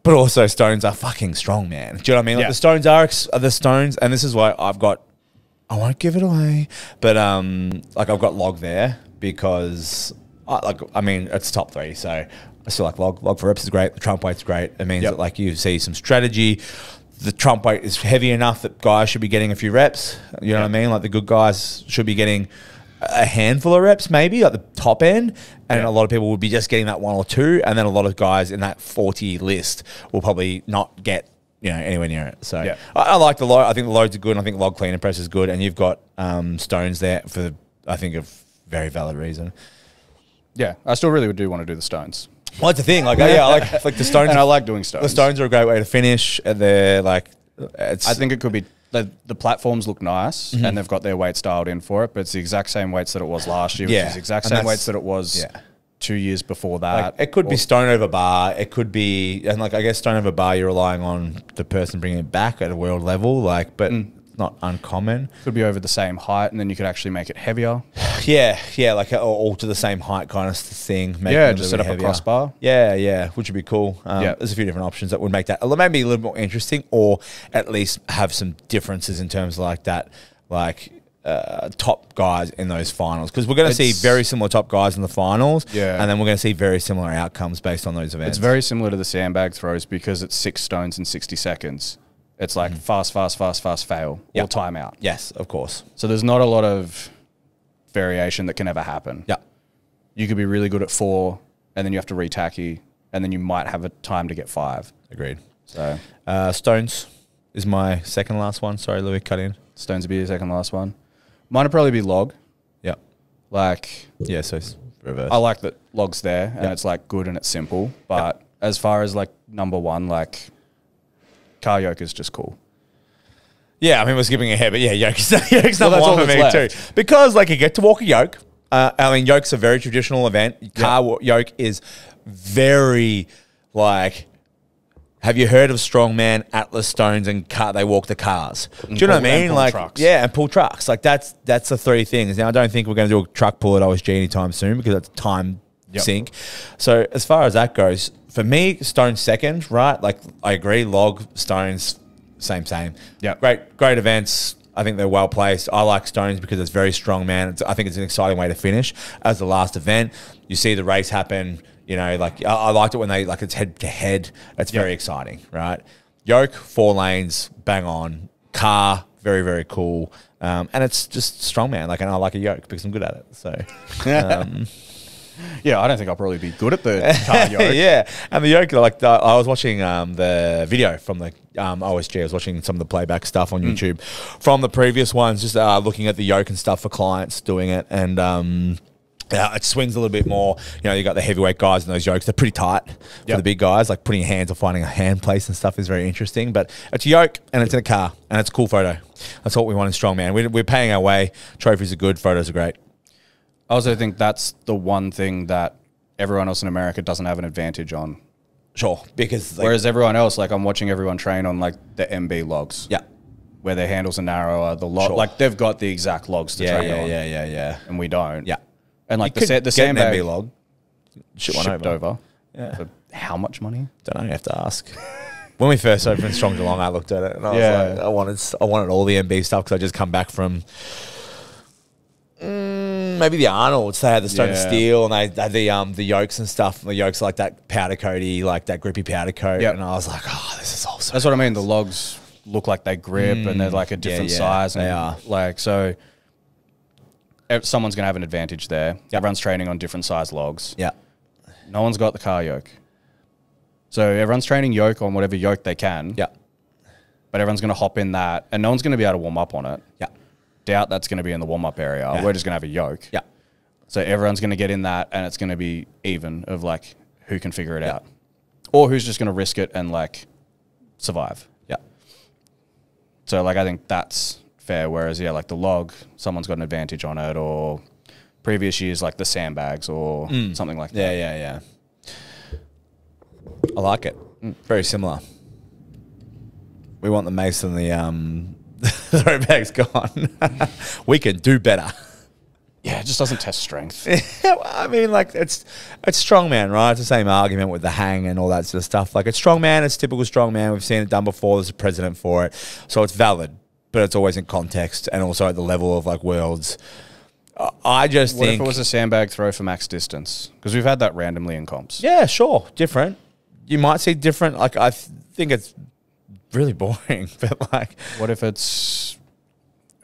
S1: But also stones are fucking strong, man. Do you know what I mean? Like the stones are the stones, and this is why I won't give it away, but like I've got log there because it's top 3, so I still like log. Log for reps is great. The Trump weight's great. It means that like you see some strategy. The Trump weight is heavy enough that guys should be getting a few reps. You know what I mean? Like the good guys should be getting a handful of reps, maybe like the top end, and a lot of people would be just getting that 1 or 2, and then a lot of guys in that 40 list will probably not get anywhere near it. So I like the load. I think the loads are good. And I think log clean and press is good. And you've got stones there for I think, a very valid reason.
S2: Yeah, I still really do want to do the stones.
S1: Well, that's the thing. Like, yeah, I like the stones.
S2: And I like doing stones.
S1: The stones are a great way to finish. And they're like,
S2: I think it could be the platforms look nice and they've got their weights dialed in for it, but it's the exact same weights that it was last year, which is the exact same weights that it was 2 years before that.
S1: Like, it could be stone over bar. It could be, and like I guess stone over bar, you're relying on the person bringing it back at a world level. Like, but it's not uncommon.
S2: Could be over the same height, and then you could actually make it heavier.
S1: Yeah, like all to the same height kind of thing.
S2: Yeah, just set up a crossbar.
S1: Yeah, which would be cool. There's a few different options that would make that maybe a little more interesting, or at least have some differences in terms of like that, like top guys in those finals, because we're going to see very similar top guys in the finals, and then we're going to see very similar outcomes based on those events.
S2: It's very similar to the sandbag throws because it's 6 stones in 60 seconds. It's like fast, fail, or timeout.
S1: Yes, of course.
S2: So there's not a lot of variation that can ever happen.
S1: Yeah.
S2: You could be really good at 4, and then you have to re-tacky, and then you might have a time to get 5.
S1: Agreed.
S2: So
S1: stones is my second last one. Sorry, Louis, cut in.
S2: Stones would be your second last one. Mine would probably be log.
S1: Yeah.
S2: Like,
S1: yeah, so it's reverse.
S2: I like that log's there, and it's like good and it's simple. But as far as like number one, like car yoke is just cool.
S1: Yeah, I mean, we're skipping ahead, but yeah, yoke's number
S2: all
S1: one for me
S2: left.
S1: too. Because like you get to walk a yoke. I mean, yoke's a very traditional event. Car yoke is very like. Have you heard of strongman, Atlas stones, and they walk the cars? Do you know what I mean? Like, trucks. Yeah, and pull trucks. Like that's the 3 things. Now, I don't think we're going to do a truck pull at OSG anytime soon because that's a time sink. So as far as that goes, for me, stones second, right? Like I agree, log, stones, same.
S2: Yeah,
S1: great events. I think they're well placed. I like stones because it's very strong, man. I think it's an exciting way to finish as the last event. You see the race happen. You know, like I liked it when they it's head to head. That's very exciting, right? Yoke, 4 lanes, bang on. Car, very, very cool. And it's just strongman. Like, and I like a yoke because I'm good at it. So,
S2: yeah, I don't think I'll probably be good at the car yoke.
S1: Yeah, and the yoke, like I was watching the video from the OSG. I was watching some of the playback stuff on YouTube from the previous ones, just looking at the yoke and stuff for clients doing it, and. It swings a little bit more. You know, you got the heavyweight guys in those yokes. They're pretty tight for the big guys. Like putting your hands or finding a hand place and stuff is very interesting. But it's a yoke and it's in a car and it's a cool photo. That's what we want in strongman. We're paying our way. Trophies are good. Photos are great.
S2: I also think that's the one thing that everyone else in America doesn't have an advantage on.
S1: Sure, because
S2: whereas everyone else, like I'm watching everyone train on like the MB logs.
S1: Yeah.
S2: Where their handles are narrower. The log, like they've got the exact logs to train on.
S1: Yeah.
S2: And we don't.
S1: Yeah.
S2: And like the sandbag
S1: log
S2: shipped over. Yeah. For how much money?
S1: Don't know. You have to ask. When we first opened Strong Geelong, I looked at it and I was like, I wanted all the MB stuff because I just come back from maybe the Arnolds. They had the stone of steel and they had the yokes and stuff. And the yokes are like that powder coaty, like that grippy powder coat. And I was like, oh, this is awesome.
S2: That's what I mean. The logs look like they grip and they're like a different size. And
S1: they are.
S2: Like, so someone's going to have an advantage there. Everyone's training on different size logs.
S1: Yeah.
S2: No one's got the car yoke. So everyone's training yoke on whatever yoke they can.
S1: Yeah.
S2: But everyone's going to hop in that and no one's going to be able to warm up on it.
S1: Yeah.
S2: Doubt that's going to be in the warm-up area. We're just going to have a yoke.
S1: Yeah.
S2: So everyone's going to get in that and it's going to be even of like who can figure it out. Or who's just going to risk it and like survive.
S1: Yeah.
S2: So like I think that's fair, whereas like the log, someone's got an advantage on it, or previous years like the sandbags or something like that.
S1: Yeah. I like it. Very similar. We want the mace and the throwbags gone. We can do better.
S2: Yeah, it just doesn't test strength.
S1: I mean, like it's strongman, right? It's the same argument with the hang and all that sort of stuff. Like it's strongman, it's typical strongman. We've seen it done before. There's a precedent for it, so it's valid. But it's always in context and also at the level of like worlds. I just think...
S2: What if it was a sandbag throw for max distance? Because we've had that randomly in comps.
S1: Yeah, sure. Different. You might see different... Like, I think it's really boring. But like...
S2: What if it's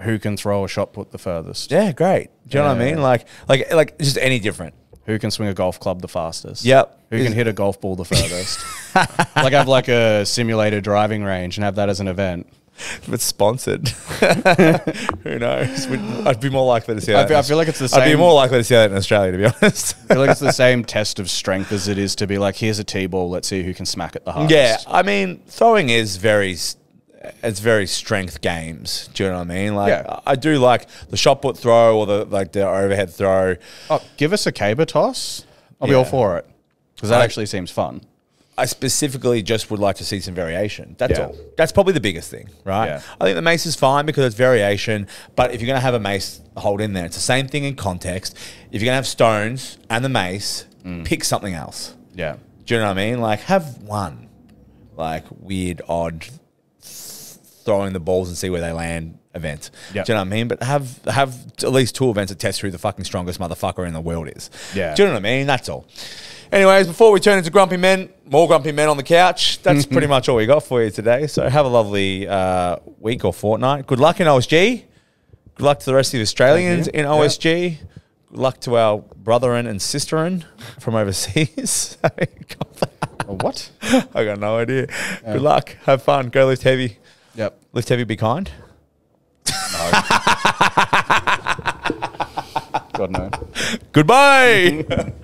S2: who can throw a shot put the furthest?
S1: Yeah, great. Do you know what I mean? Like just any different.
S2: Who can swing a golf club the fastest?
S1: Yep.
S2: Who can hit a golf ball the furthest? Like have like a simulated driving range and have that as an event.
S1: If it's sponsored, who knows? I'd be more likely to see that.
S2: I feel like it's the same.
S1: I'd be more likely to see that in Australia, to be honest.
S2: I feel like it's the same test of strength as it is to be like, here's a T-ball, let's see who can smack it the hardest.
S1: Yeah, I mean, throwing is very strength games. Do you know what I mean? Like,
S2: Yeah.
S1: I do like the shot put throw or the overhead throw.
S2: Oh, give us a caber toss. I'll be all for it. Because that actually seems fun.
S1: I specifically just would like to see some variation. That's
S2: Yeah.
S1: all. That's probably the biggest thing, right?
S2: Yeah.
S1: I think the mace is fine because it's variation, but if you're going to have a mace hold in there, it's the same thing in context. If you're going to have stones and the mace, pick something else.
S2: Yeah.
S1: Do you know what I mean? Like, have one, like, weird, odd, throwing the balls and see where they land event.
S2: Yep.
S1: Do you know what I mean? But have at least 2 events that test who the fucking strongest motherfucker in the world is.
S2: Yeah.
S1: Do you know what I mean? That's all. Anyways, before we turn into grumpy men, more grumpy men on the couch, that's pretty much all we got for you today. So have a lovely week or fortnight. Good luck in OSG. Good luck to the rest of the Australians in OSG. Good luck to our brethren and sisterin from overseas.
S2: What?
S1: I got no idea. Good luck. Have fun. Go lift heavy.
S2: Yep.
S1: Lift heavy, be kind.
S2: No. God, no.
S1: Goodbye.